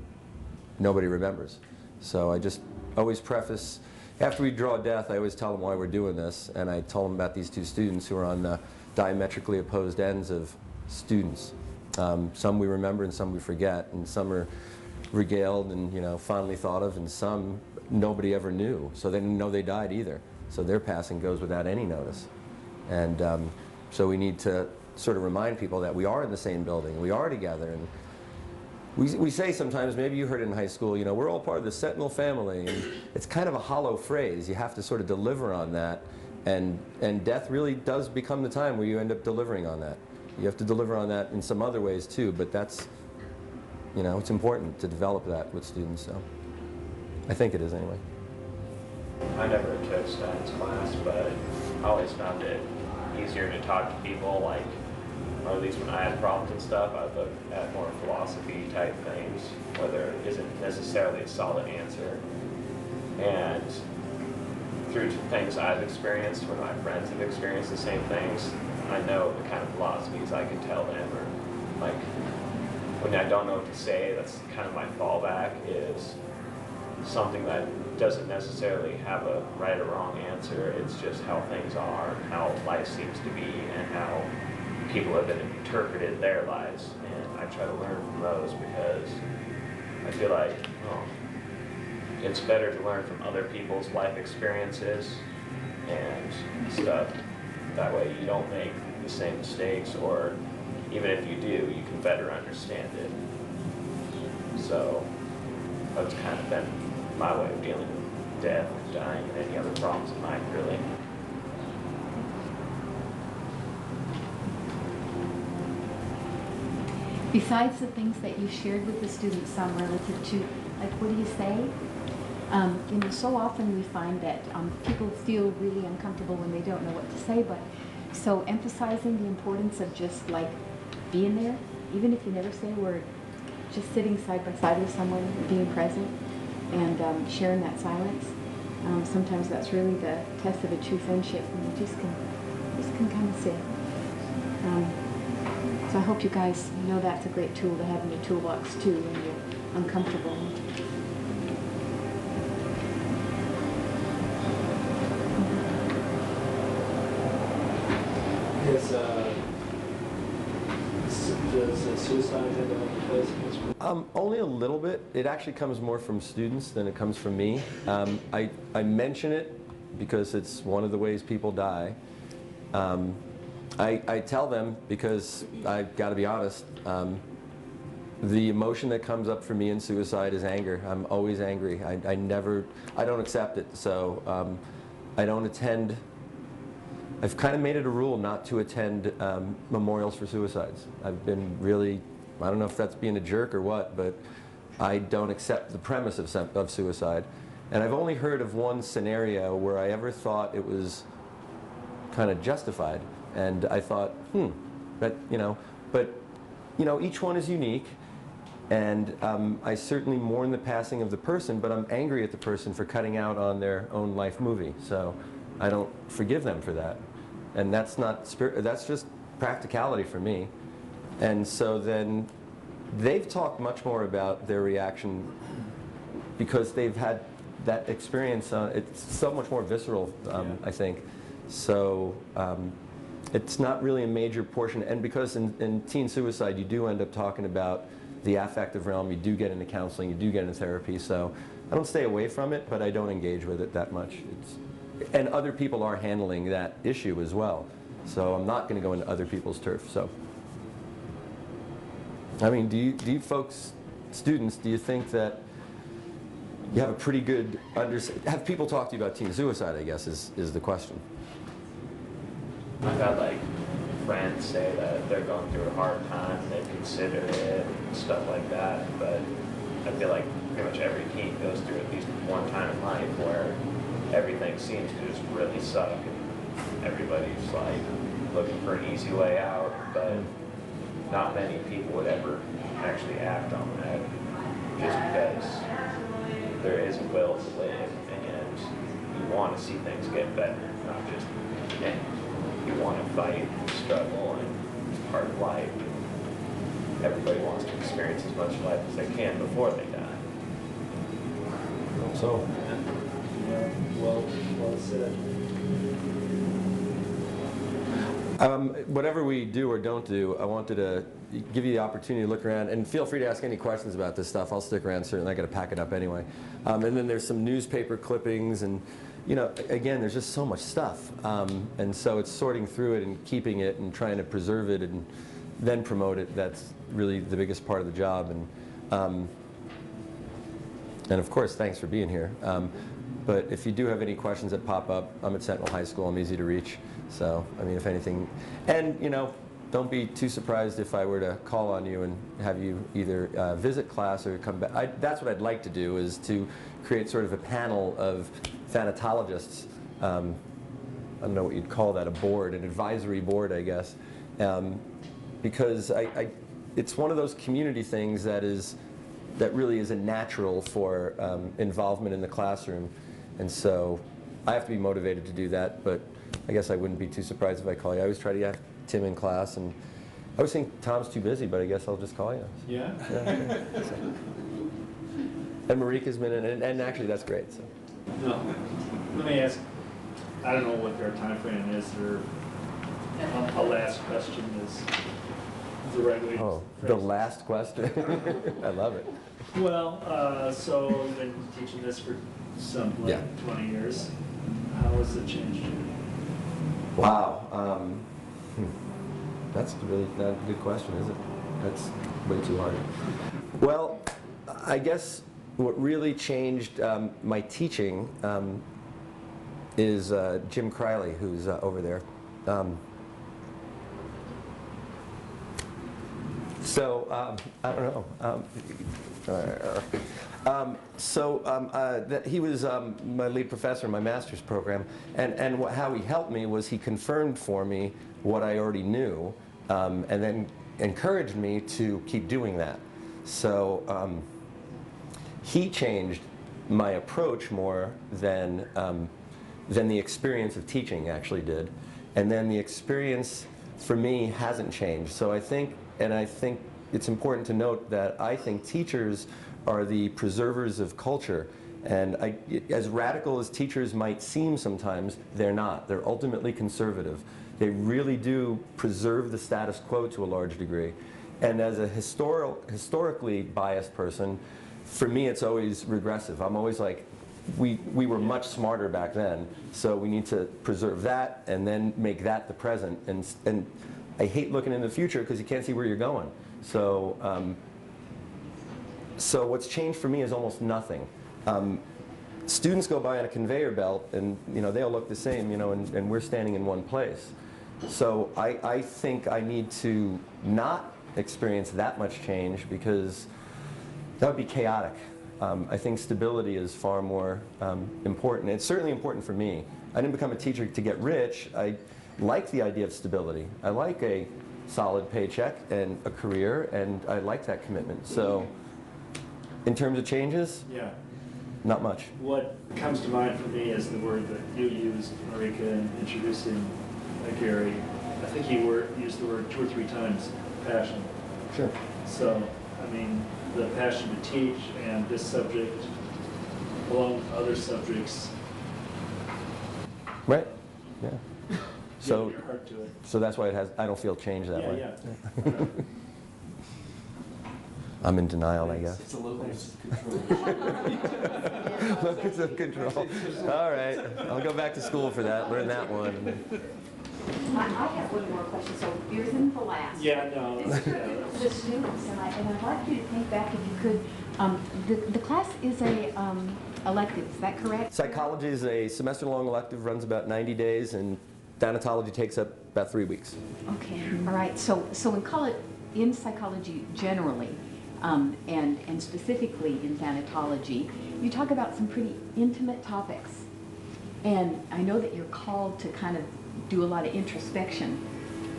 nobody remembers. So I just always preface, after we draw death, I always tell them why we're doing this, and I told them about these two students who are on the diametrically opposed ends of students. Some we remember and some we forget, and some are regaled and, you know, fondly thought of, and some nobody ever knew, so they didn't know they died either. So their passing goes without any notice. And so we need to sort of remind people that we are in the same building, we are together. And we say sometimes, maybe you heard it in high school, you know, we're all part of the Sentinel family, and it's kind of a hollow phrase. You have to sort of deliver on that, and death really does become the time where you end up delivering on that. You have to deliver on that in some other ways too, but that's, you know, it's important to develop that with students, so I think it is anyway. I never took Stein's class, but I always found it easier to talk to people, like, or at least when I had problems and stuff, I'd look at more philosophy type things, where there isn't necessarily a solid answer. And through things I've experienced, when my friends have experienced the same things, I know the kind of philosophies I can tell them, or like, when I don't know what to say, that's kind of my fallback, is something that doesn't necessarily have a right or wrong answer. It's just how things are, how life seems to be, and how people have interpreted their lives. And I try to learn from those, because I feel like, well, it's better to learn from other people's life experiences and stuff. That way you don't make the same mistakes, or even if you do, you can better understand it. So that's kind of been my way of dealing with death, dying, and any other problems in life, really. Besides the things that you shared with the students, some relative to, like, what do you say? You know, so often we find that people feel really uncomfortable when they don't know what to say, but so emphasizing the importance of just like being there, even if you never say a word, just sitting side by side with someone, being present, and sharing that silence. Sometimes that's really the test of a true friendship, and you just can kind of sit. So I hope you guys know that's a great tool to have in your toolbox too when you're uncomfortable. Does suicide have a place in history? Only a little bit. It actually comes more from students than it comes from me. I mention it because it's one of the ways people die. I tell them because I've got to be honest, the emotion that comes up for me in suicide is anger. I'm always angry. I don't accept it. So I don't attend. I've kind of made it a rule not to attend memorials for suicides. I've been really, I don't know if that's being a jerk or what, but I don't accept the premise of suicide. And I've only heard of one scenario where I ever thought it was kind of justified. And I thought, but each one is unique. And I certainly mourn the passing of the person, but I'm angry at the person for cutting out on their own life movie. So I don't forgive them for that. And that's not that's just practicality for me. And so then they've talked much more about their reaction because they've had that experience. It's so much more visceral, I think. So it's not really a major portion. And because in teen suicide, you do end up talking about the affective realm, you do get into counseling, you do get into therapy. So I don't stay away from it, but I don't engage with it that much. And other people are handling that issue as well. So I'm not going to go into other people's turf. So, I mean, do you folks, students, do you think that you have a pretty good have people talk to you about teen suicide, I guess, is the question. I've had like friends say that they're going through a hard time, they've considered it, and stuff like that, but I feel like pretty much every teen goes through at least one time in life where everything seems to just really suck and everybody's like looking for an easy way out, but not many people would ever actually act on that just because there is a will to live and you want to see things get better, not just end. You want to fight and struggle, and it's part of life. Everybody wants to experience as much life as they can before they die. So, yeah, well said. Whatever we do or don't do, I wanted to give you the opportunity to look around, and feel free to ask any questions about this stuff. I'll stick around, certainly. I got to pack it up anyway. And then there's some newspaper clippings, and again, there's just so much stuff. And so it's sorting through it and keeping it and trying to preserve it and then promote it. That's really the biggest part of the job. And of course, thanks for being here. But if you do have any questions that pop up, I'm at Sentinel High School. I'm easy to reach. So, I mean, if anything, and don't be too surprised if I were to call on you and have you either visit class or come back. That's what I'd like to do, is to create sort of a panel of thanatologists. I don't know what you'd call that, a board, an advisory board, I guess. Because it's one of those community things that really is a natural for involvement in the classroom. And so I have to be motivated to do that, but I guess I wouldn't be too surprised if I call you. I always try to have Tim in class, and I always think Tom's too busy, but I guess I'll just call you. Yeah? So. And Marika's been in, and actually that's great. So. No. Let me ask, I don't know what their time frame is, or a last question is the right way to Oh, phrase the it. last question? I love it. Well, so you've been teaching this for something like 20 years. How has it changed you? Wow. That's really not a good question, is it? That's way too hard. Well, I guess what really changed my teaching is Jim Criley, who's over there. I don't know. He was my lead professor in my master's program, and how he helped me was he confirmed for me what I already knew, and then encouraged me to keep doing that. So he changed my approach more than the experience of teaching actually did, and then the experience for me hasn't changed. So I think it's important to note that I think teachers are the preservers of culture. And as radical as teachers might seem sometimes, they're not. They're ultimately conservative. They really do preserve the status quo to a large degree. And as a historically biased person, for me it's always regressive. I'm always like, we were much smarter back then, so we need to preserve that and then make that the present. And I hate looking in the future because you can't see where you're going. So what's changed for me is almost nothing. Students go by on a conveyor belt, and they all look the same, and we're standing in one place. So I think I need to not experience that much change, because that would be chaotic. I think stability is far more important. It's certainly important for me. I didn't become a teacher to get rich. I like the idea of stability. I like a solid paycheck and a career, and I like that commitment. So, in terms of changes, Yeah. not much. What comes to mind for me is the word that you used, Marika, in introducing Gary. I think you used the word 2 or 3 times, passion. Sure. So, I mean, the passion to teach and this subject, along with other subjects, Right. Yeah. So, give your heart to it. so that's why it has. I don't feel change that way. Yeah. I'm in denial, I guess. It's a locus of control. Locus of control. All right. I'll go back to school for that. Learn that one. I have one more question, so yours isn't the last. Yeah, no. The students, and I'd like you to think back if you could, the class is a elective, is that correct? Psychology is a semester-long elective, runs about 90 days, and thanatology takes up about 3 weeks. Okay, all right, so in psychology generally, and specifically in thanatology, you talk about some pretty intimate topics. And I know that you're called to kind of do a lot of introspection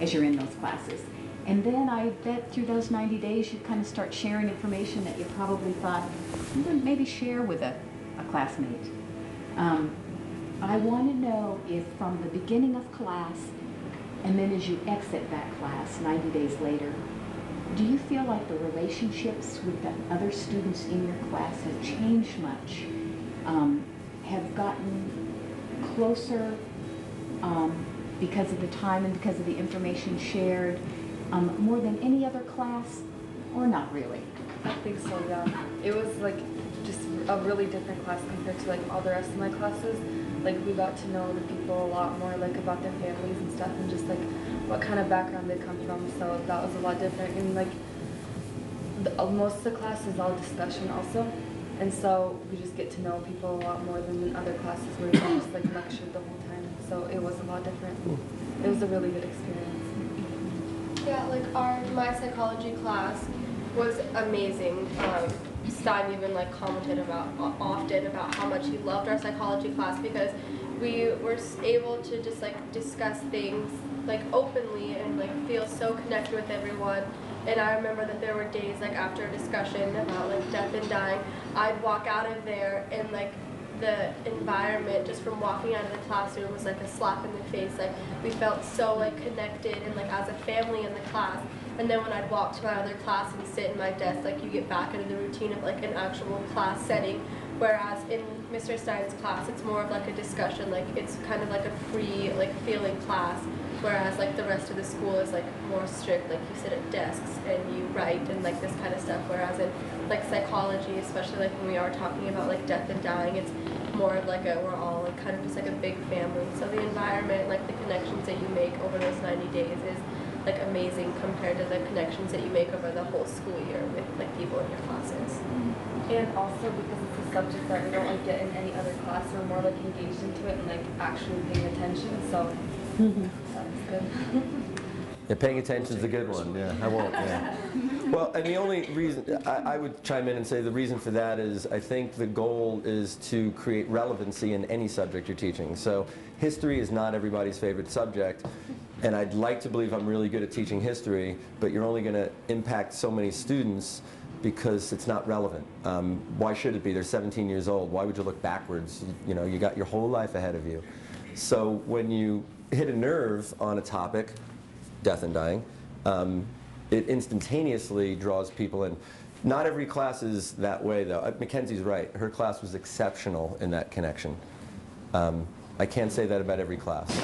as you're in those classes. And then I bet through those 90 days you kind of start sharing information that you probably thought you wouldn't maybe share with a classmate. I want to know if from the beginning of class and then as you exit that class 90 days later, do you feel like the relationships with the other students in your class have changed much? Have gotten closer because of the time and because of the information shared, more than any other class, or not really? I think so, yeah. It was like just a really different class compared to like all the rest of my classes. Like we got to know the people a lot more, like about their families and stuff, and just like what kind of background they come from. So that was a lot different. And like most of the class is all discussion also, and so we just get to know people a lot more than in other classes where we just like lectured the whole time. So it was a lot different. It was a really good experience. Yeah, like my psychology class was amazing. Stein even like commented often about how much he loved our psychology class because we were able to just like discuss things like openly and like feel so connected with everyone. And I remember that there were days like after a discussion about like death and dying, I'd walk out of there and like the environment just from walking out of the classroom was like a slap in the face. Like we felt so like connected and like as a family in the class. And then when I'd walk to my other class and sit in my desk, like you get back into the routine of like an actual class setting. Whereas in Mr. Stein's class, it's more of like a discussion, like it's kind of like a free like feeling class. Whereas like the rest of the school is like more strict, like you sit at desks and you write and like this kind of stuff. Whereas in like psychology, especially like when we are talking about like death and dying, it's more of like we're all like kind of just like a big family. So the environment, like the connections that you make over those 90 days is like amazing compared to the connections that you make over the whole school year with like people in your classes. And also because it's a subject that we don't like get in any other class, we're more like engaged into it and like actually paying attention. So that was good. Yeah, paying attention is a good one. Yeah, I won't. Yeah. Well, and the only reason I would chime in and say the reason for that is I think the goal is to create relevancy in any subject you're teaching. So history is not everybody's favorite subject, and I'd like to believe I'm really good at teaching history, but you're only going to impact so many students because it's not relevant. Why should it be? They're 17 years old. Why would you look backwards? You know, you got your whole life ahead of you. So when you hit a nerve on a topic, death and dying, it instantaneously draws people in. Not every class is that way, though. Mackenzie's right. Her class was exceptional in that connection. I can't say that about every class. Do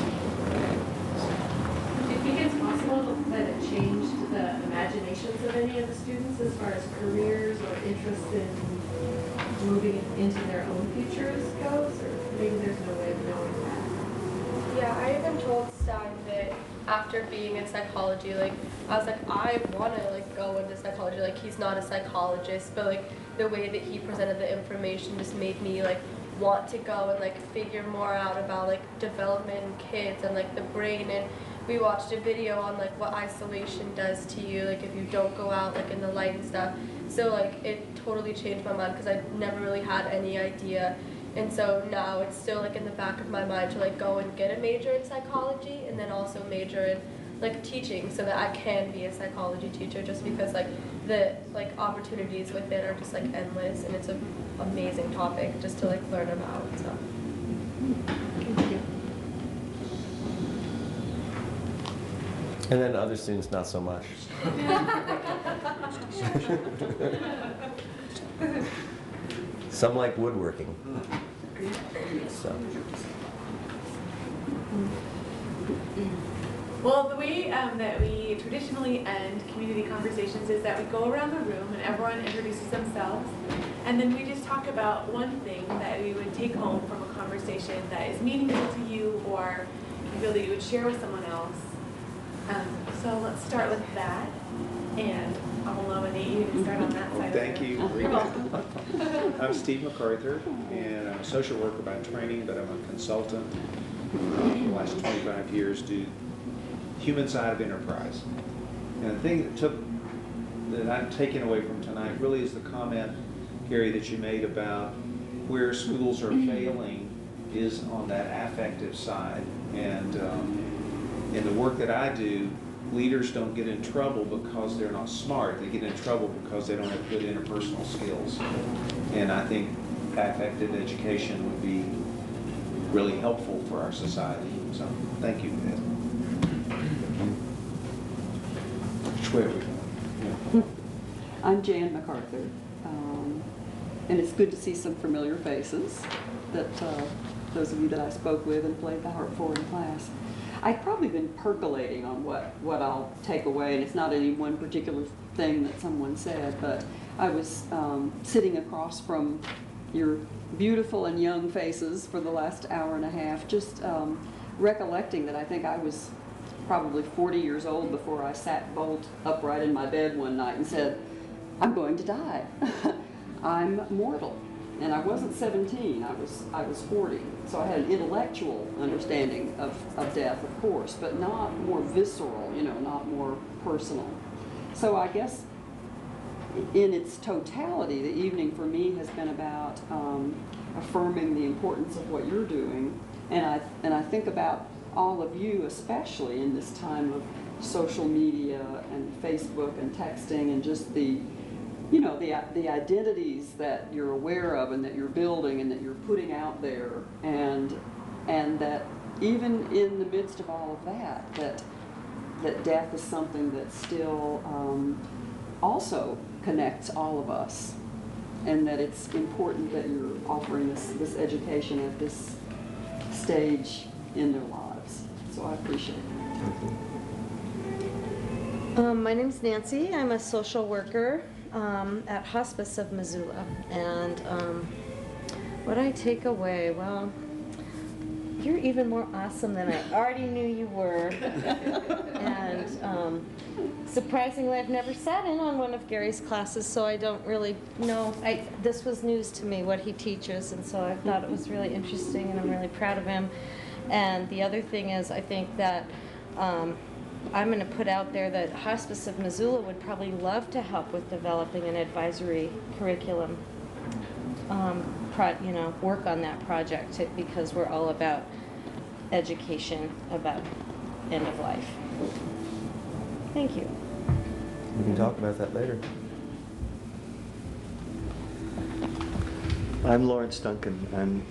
you think it's possible that it changed the imaginations of any of the students as far as careers or interest in moving into their own futures goes? Or maybe there's no way of knowing that? Yeah, I even told Stein that after being in psychology, like, I was like, I want to, like, go into psychology. Like, he's not a psychologist, but, like, the way that he presented the information just made me, like, want to go and, like, figure more out about, like, development in kids and, like, the brain. And we watched a video on, like, what isolation does to you, like, if you don't go out, like, in the light and stuff. So, like, it totally changed my mind because I never really had any idea. And so now it's still like in the back of my mind to like go and get a major in psychology and then also major in like teaching so that I can be a psychology teacher, just because like the like opportunities with it are just like endless, and it's an amazing topic just to like learn about. So. Thank you. And then other students, not so much. Some like woodworking. So. Well, the way that we traditionally end community conversations is that we go around the room and everyone introduces themselves, and then we just talk about one thing that we would take home from a conversation that is meaningful to you or you feel that you would share with someone else. So let's start with that, and I'll nominate you to start on that side. Thank you. You're welcome. I'm Steve MacArthur, and I'm a social worker by training, but I'm a consultant. For the last 25 years, do human side of enterprise. And the thing that I'm taking away from tonight really is the comment, Gary, that you made about where schools are failing is on that affective side. And in the work that I do, leaders don't get in trouble because they're not smart. They get in trouble because they don't have good interpersonal skills. And I think affective education would be really helpful for our society. So thank you for that. Which way are we going? I'm Jan MacArthur, and it's good to see some familiar faces that those of you that I spoke with and played the harp for in class. I've probably been percolating on what I'll take away, and it's not any one particular thing that someone said, but I was sitting across from your beautiful and young faces for the last hour and a half, just recollecting that I think I was probably 40 years old before I sat bolt upright in my bed one night and said, I'm going to die. I'm mortal. And I wasn't 17, I was 40. So I had an intellectual understanding of death, of course, but not more visceral, not more personal. So I guess in its totality, the evening for me has been about affirming the importance of what you're doing. And I think about all of you, especially in this time of social media and Facebook and texting and just the identities that you're aware of and that you're building and that you're putting out there, and that even in the midst of all of that death is something that still also connects all of us, and that it's important that you're offering this education at this stage in their lives. So I appreciate it. My name's Nancy. I'm a social worker at Hospice of Missoula. And what I take away, well, you're even more awesome than I already knew you were. And surprisingly, I've never sat in on one of Gary's classes, so I don't really know. This was news to me, what he teaches, and so I thought it was really interesting, and I'm really proud of him. And the other thing is, I think that I'm going to put out there that Hospice of Missoula would probably love to help with developing an advisory curriculum, work on that project, because we're all about education about end of life. Thank you. We can talk about that later. I'm Lawrence Duncan. I'm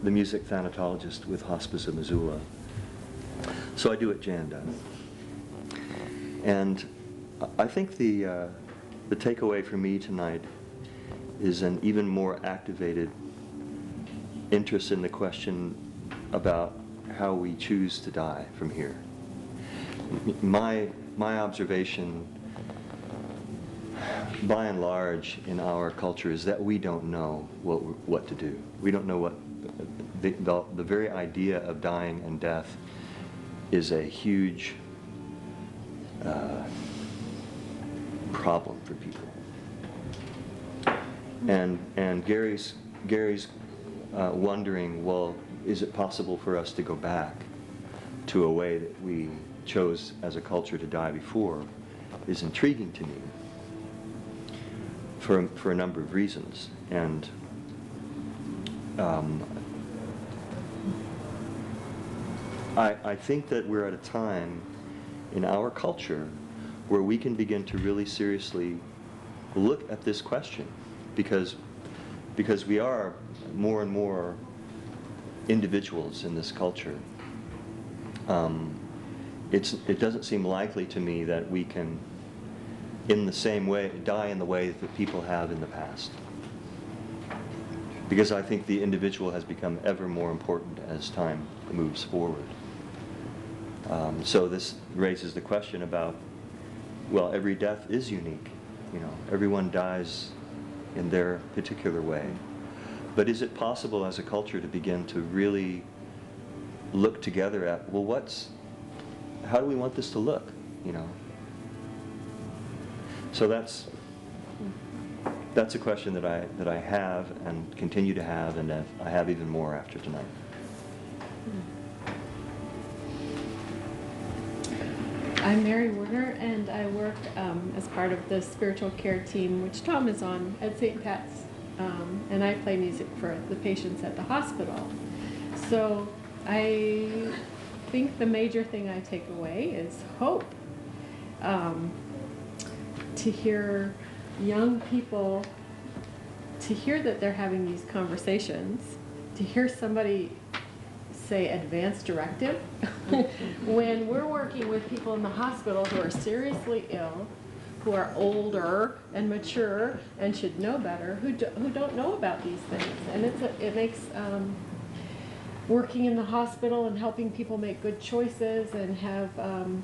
the music thanatologist with Hospice of Missoula. So I do what Jan does. And I think the takeaway for me tonight is an even more activated interest in the question about how we choose to die from here. My observation, by and large, in our culture is that we don't know what to do. We don't know what the very idea of dying and death is a huge problem for people. And Gary's wondering, well, is it possible for us to go back to a way that we chose as a culture to die before, is intriguing to me for a number of reasons. And I think that we're at a time in our culture where we can begin to really seriously look at this question, because we are more and more individuals in this culture. It doesn't seem likely to me that we can, in the same way, die in the way that people have in the past. Because I think the individual has become ever more important as time moves forward. So this raises the question about, well, every death is unique. You know, everyone dies in their particular way. But is it possible as a culture to begin to really look together at, well, how do we want this to look, you know? So that's a question that I have and continue to have, and that I have even more after tonight. I'm Mary Werner, and I work as part of the spiritual care team, which Tom is on at St. Pat's, and I play music for the patients at the hospital. So I think the major thing I take away is hope. To hear young people, to hear that they're having these conversations, to hear somebody say advanced directive when we're working with people in the hospital who are seriously ill, who are older and mature and should know better, who don't know about these things. And it makes working in the hospital and helping people make good choices and have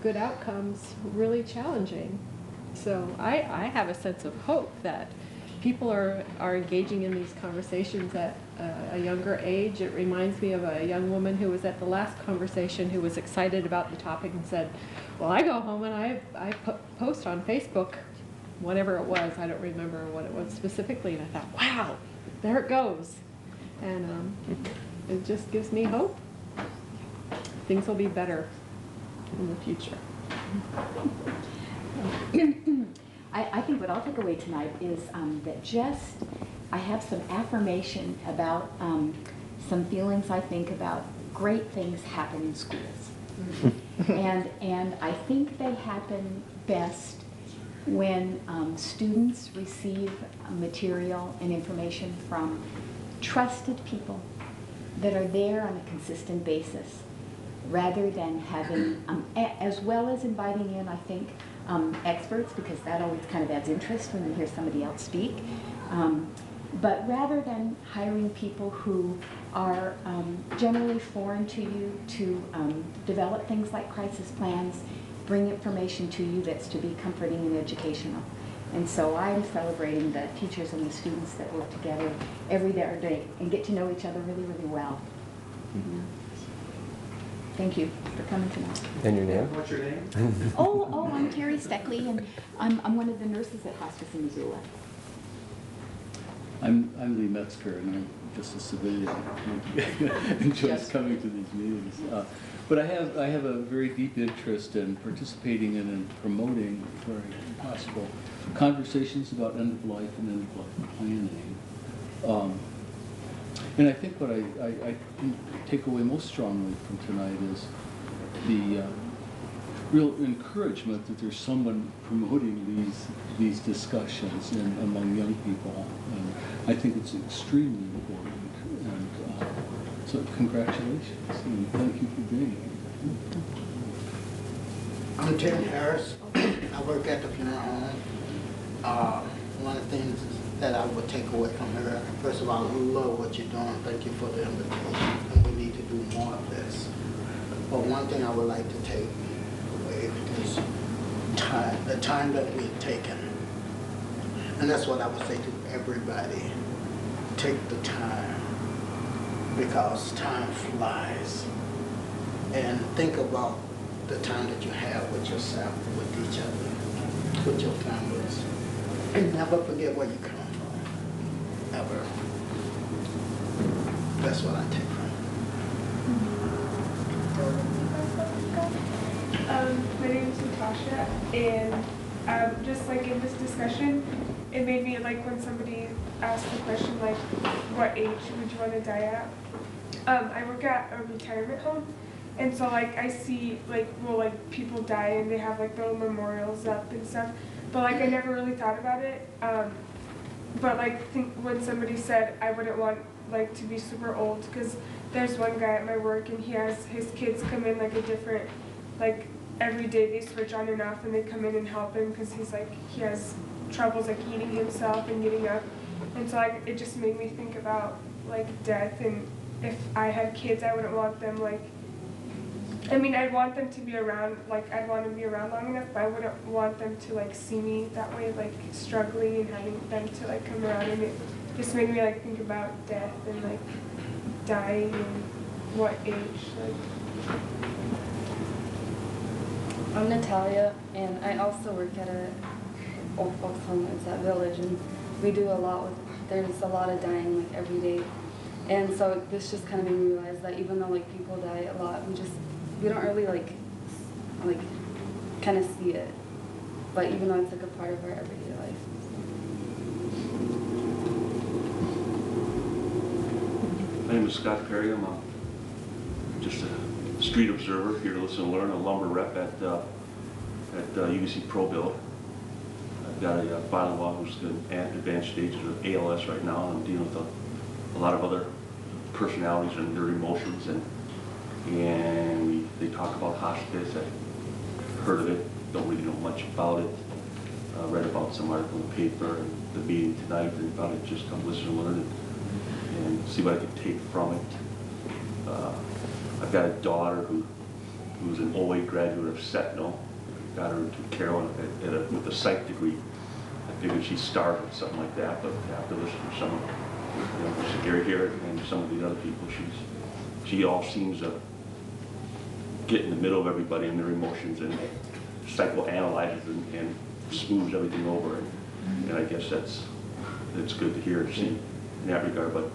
good outcomes really challenging. So I have a sense of hope that people are engaging in these conversations at a younger age. It reminds me of a young woman who was at the last conversation who was excited about the topic and said, well, I go home and I post on Facebook, whatever it was. I don't remember what it was specifically. And I thought, wow, there it goes. And it just gives me hope. Things will be better in the future. I think what I'll take away tonight is that I have some affirmation about some feelings I think about great things happen in schools. and I think they happen best when students receive material and information from trusted people that are there on a consistent basis, rather than having, as well as inviting in, I think, experts, because that always kind of adds interest when you hear somebody else speak. But rather than hiring people who are generally foreign to you to develop things like crisis plans, bring information to you that's to be comforting and educational. And so I'm celebrating the teachers and the students that work together every day and get to know each other really, really well. Thank you for coming tonight. And your name? What's your name? I'm Terry Steckley, and I'm one of the nurses at Hospice in Missoula. I'm Lee Metzger, and I'm just a civilian who enjoys coming to these meetings. But I have a very deep interest in participating in and promoting, where possible, conversations about end of life and end of life planning. And I think what I take away most strongly from tonight is the real encouragement that there's someone promoting these discussions among young people. And I think it's extremely important. And so congratulations, and thank you for being here. I'm Tim Harris. I work at the funeral home. One of the things that I would take away from her, first of all, I love what you're doing. Thank you for the invitation. And we need to do more of this. But one thing I would like to take away is time, the time that we've taken. And that's what I would say to everybody. Take the time, because time flies. And think about the time that you have with yourself, with each other, with your families. And never forget where you come from, ever. That's what I take from it. My name is Natasha, and just like in this discussion, it made me like when somebody asked the question like, what age would you want to die at? I work at a retirement home, And so like I see like, well, like people die and they have like little memorials up and stuff, but like I never really thought about it. But like when somebody said I wouldn't want like to be super old, because there's one guy at my work and he has his kids come in like a different, like every day they switch on and off and they come in and help him because he's like, he has troubles like eating himself and getting up. And so like it just made me think about like death, and if I had kids I wouldn't want them like, I mean I'd want them to be around, like I'd want to be around long enough, but I wouldn't want them to like see me that way, like struggling and having them to like come around. And it just made me like think about death and like dying and what age like. I'm Natalia, and I also work at a old folks home. It's at Village, and we do a lot with, there's a lot of dying like every day. And so this just kind of made me realize that even though like people die a lot, we don't really like kind of see it. But even though it's like a part of our everyday life. My name is Scott Perry. I'm just a street observer here to listen and learn, a lumber rep at UBC Pro-Bill. I've got a father-in-law who's in advanced stages of ALS right now, and I'm dealing with a lot of other personalities and their emotions, and they talk about hospice. I've heard of it, don't really know much about it. Read about some article in the paper and the meeting tonight, and thought I'd just come listen and learn and see what I could take from it. I've got a daughter who's an 08 graduate of Sentinel. Got her into Carolyn with a psych degree. I figured she'd start with something like that, but after listening to some of Gary here and some of the other people, she all seems to get in the middle of everybody and their emotions and psychoanalyzes and smooths everything over. And I guess that's good to hear and see in that regard. But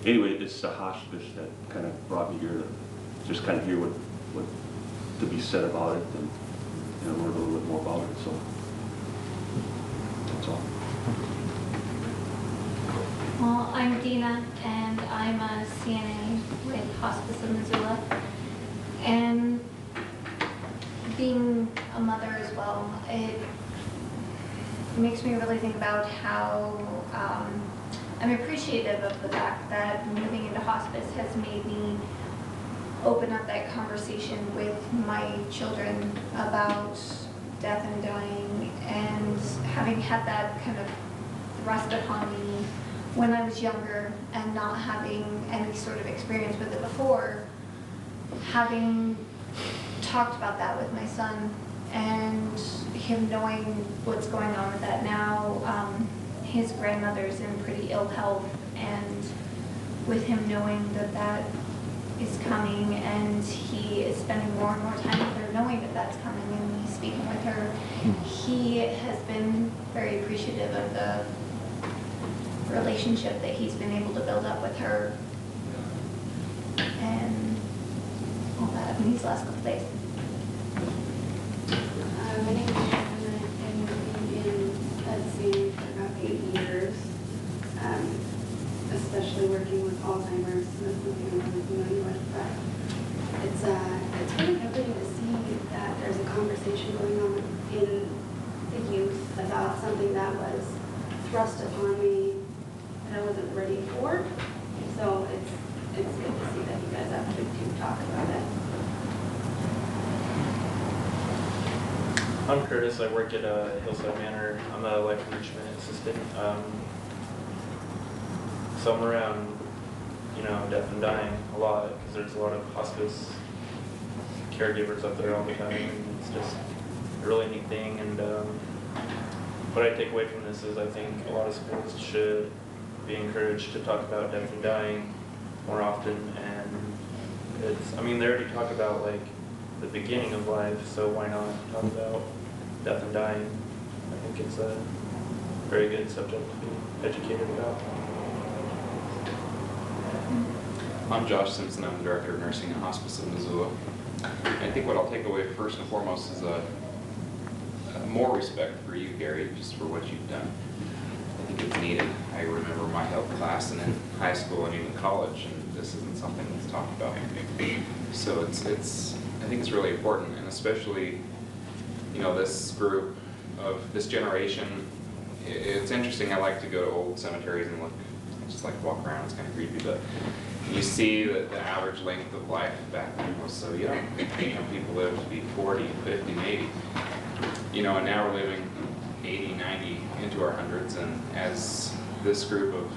anyway, it's the hospice that kind of brought me here to just kind of hear what to be said about it and learn a little bit more about it. So that's all. Well, I'm Dina, and I'm a CNA with Hospice of Missoula. And being a mother as well, it makes me really think about how I'm appreciative of the fact that moving into hospice has made me open up that conversation with my children about death and dying, and having had that kind of thrust upon me when I was younger and not having any sort of experience with it before, having talked about that with my son and him knowing what's going on with that now. His grandmother's in pretty ill health, and with him knowing that is coming, and he is spending more and more time with her knowing that that's coming, and he's speaking with her, he has been very appreciative of the relationship that he's been able to build up with her and all that in these last couple days. My name is Shannon, and I've been in CNA for about 8 years, especially working with Alzheimer's. So that's something I'm really familiar with. But it's really comforting to see that there's a conversation going on in the youth about something that was thrust upon me that I wasn't ready for. So it's good to see that you guys actually do talk about it. I'm Curtis. I work at Hillside Manor. I'm a life enrichment assistant. So I'm around, death and dying a lot because there's a lot of hospice caregivers up there all the time, and it's just a really neat thing. And what I take away from this is I think a lot of schools should be encouraged to talk about death and dying more often. And they already talk about like the beginning of life, so why not talk about death and dying? I think it's a very good subject to be educated about. I'm Josh Simpson. I'm the Director of Nursing at Hospice of Missoula. I think what I'll take away first and foremost is a more respect for you, Gary, just for what you've done. I think it's needed. I remember my health class and in high school and even college, and this isn't something that's talked about. So I think it's really important, and especially, you know, this group of this generation. It's interesting. I like to go to old cemeteries and look, just like walk around. It's kind of creepy, but you see that the average length of life back then was so young. You know, people lived to be 40, 50, maybe. You know, and now we're living 80, 90 into our hundreds, and as this group of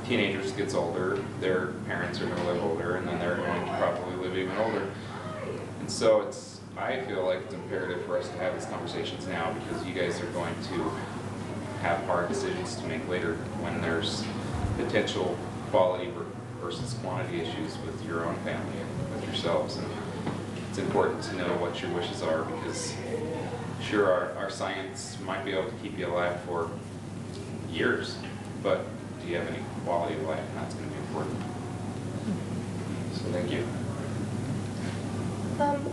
teenagers gets older, their parents are going to live older, and then they're going to probably live even older. And so I feel like it's imperative for us to have these conversations now, because you guys are going to have hard decisions to make later when there's potential quality versus quantity issues with your own family and with yourselves. And it's important to know what your wishes are, because sure, our science might be able to keep you alive for years, but do you have any quality of life? And that's going to be important. So thank you.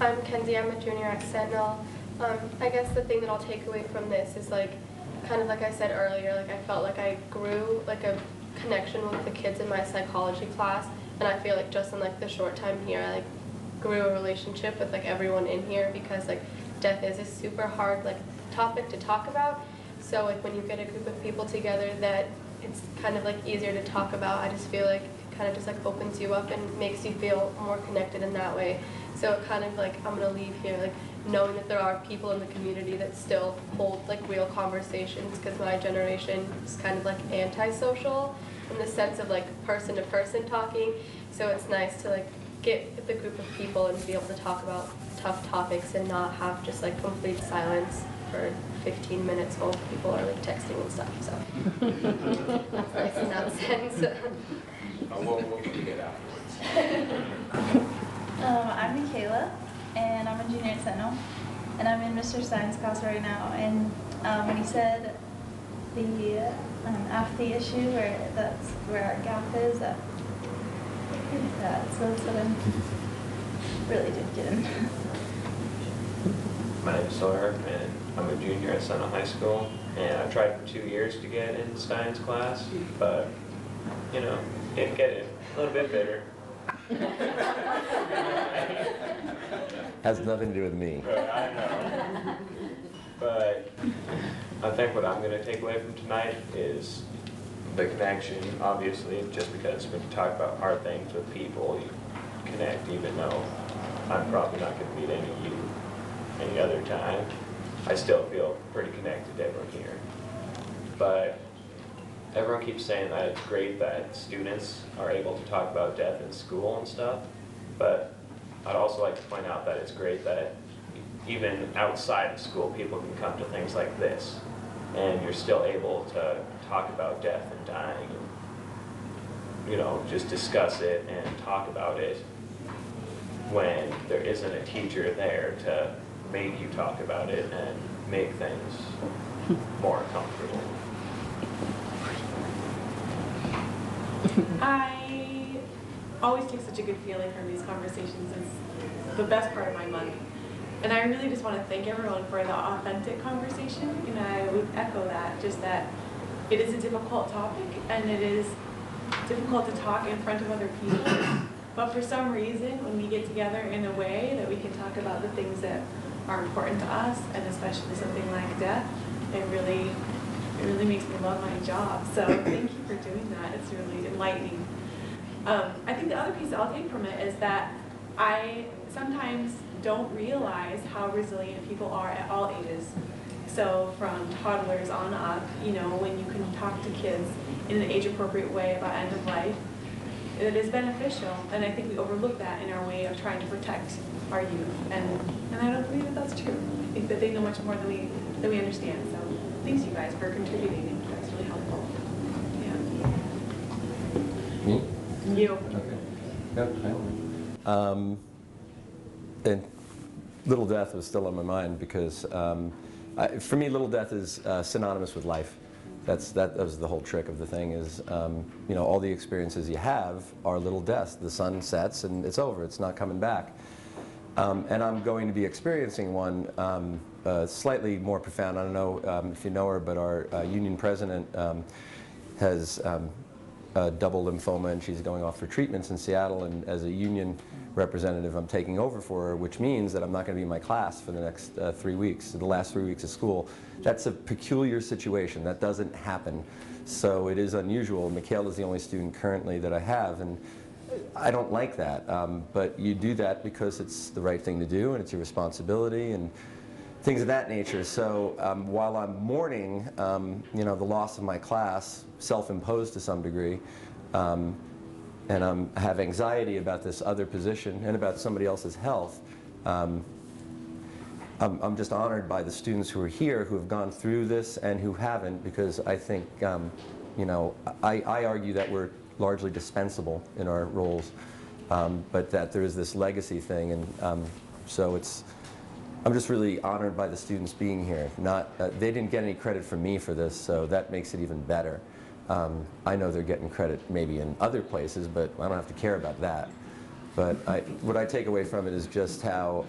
I'm Kenzie. I'm a junior at Sentinel. I guess the thing that I'll take away from this is like, kind of like I said earlier, like I felt like I grew like a connection with the kids in my psychology class, and I feel like just in like the short time here, I like grew a relationship with like everyone in here, because like death is a super hard like topic to talk about. So like when you get a group of people together that it's kind of like easier to talk about, I just feel like it kind of just like opens you up and makes you feel more connected in that way. So it kind of like, I'm gonna leave here like knowing that there are people in the community that still hold like real conversations, because my generation is kind of like antisocial in the sense of like person to person talking. So it's nice to like get with a group of people and be able to talk about tough topics and not have just like complete silence for 15 minutes while people are like texting and stuff. So that's nice in that sense. We'll get it afterwards. I'm Michaela, and I'm a junior at Sentinel, and I'm in Mr. Stein's class right now. And when he said the apathy issue, where that's where our gap is, that's what I really did get him. My name's Sawyer, and I'm a junior at Sentinel High School, and I tried for 2 years to get in Stein's class, but, you know, didn't get it. A little bit bitter. Has nothing to do with me. I know. But I think what I'm going to take away from tonight is the connection, obviously, just because when you talk about hard things with people, you connect, even though I'm probably not going to meet any of you any other time. I still feel pretty connected to everyone here. But everyone keeps saying that it's great that students are able to talk about death in school and stuff, but I'd also like to point out that it's great that even outside of school, people can come to things like this, and you're still able to talk about death and dying, and, you know, just discuss it and talk about it when there isn't a teacher there to make you talk about it and make things more comfortable. I always take such a good feeling from these conversations. It's the best part of my month. And I really just want to thank everyone for the authentic conversation. And I would echo that, just that it is a difficult topic, and it is difficult to talk in front of other people. But for some reason, when we get together in a way that we can talk about the things that are important to us, and especially something like death, it really makes me love my job. So thank you for doing that. It's really enlightening. I think the other piece I'll take from it is that I sometimes don't realize how resilient people are at all ages. So from toddlers on up, you know, when you can talk to kids in an age-appropriate way about end of life, it is beneficial. And I think we overlook that in our way of trying to protect our youth. And I don't believe that that's true. I think that they know much more than we understand. So thanks you guys for contributing. That's really helpful. Yeah. Me? You. Okay. Yep. And little death was still on my mind because for me, little death is synonymous with life. That was the whole trick of the thing is, you know, all the experiences you have are little deaths. The sun sets and it's over. It's not coming back. And I'm going to be experiencing one slightly more profound. I don't know if you know her, but our union president has double lymphoma, and she's going off for treatments in Seattle, and as a union representative, I'm taking over for her, which means that I'm not going to be in my class for the next 3 weeks, the last 3 weeks of school. That's a peculiar situation. That doesn't happen. So it is unusual. Michaela's the only student currently that I have, and I don't like that. But you do that because it's the right thing to do, and it's your responsibility, and things of that nature. So while I'm mourning, you know, the loss of my class, self-imposed to some degree, and I have anxiety about this other position and about somebody else's health, I'm just honored by the students who are here who have gone through this and who haven't, because I think, you know, I argue that we're largely dispensable in our roles, but that there is this legacy thing, and so it's, I'm just really honored by the students being here. Not, they didn't get any credit from me for this, so that makes it even better. I know they're getting credit maybe in other places, but I don't have to care about that. But what I take away from it is just how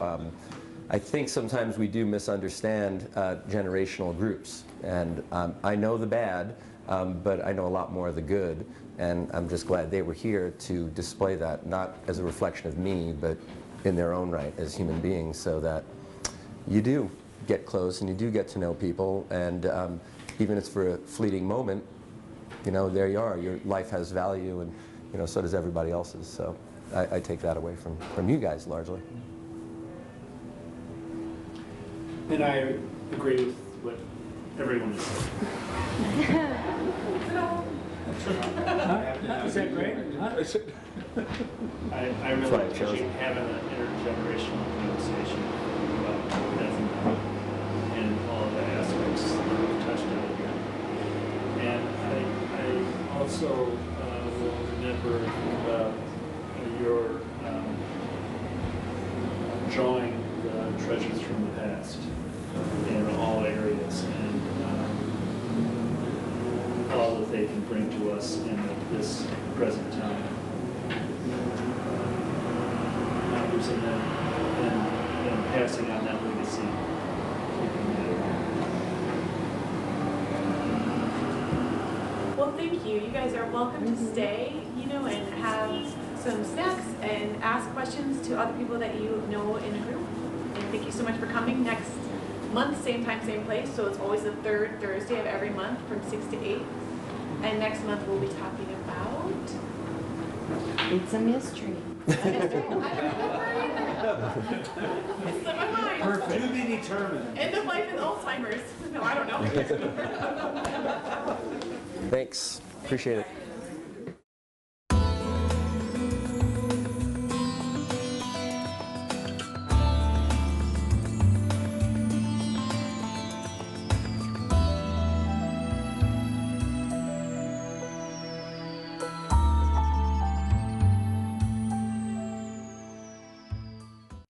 I think sometimes we do misunderstand generational groups. And I know the bad, but I know a lot more of the good. And I'm just glad they were here to display that, not as a reflection of me, but in their own right as human beings, so that you do get close and you do get to know people. And even if it's for a fleeting moment, you know, there you are. Your life has value, and you know, so does everybody else's. So I take that away from you guys largely. And I agree with what everyone has said. Is that great? I really appreciate having an intergenerational conversation about death and dying and all of the aspects that we've touched on here. And I also will remember about your drawing the treasures from the past in all areas, and all that they can bring to us in this present time. Not losing them and passing on that legacy. Well, thank you. You guys are welcome to stay, you know, and have some snacks and ask questions to other people that you know in a group. And thank you so much for coming. Next month, same time, same place. So it's always the third Thursday of every month from 6 to 8. And next month we'll be talking about... It's a mystery. It's in my mind. Perfect. To be determined. End of life and Alzheimer's. No, I don't know. Thanks. Appreciate it.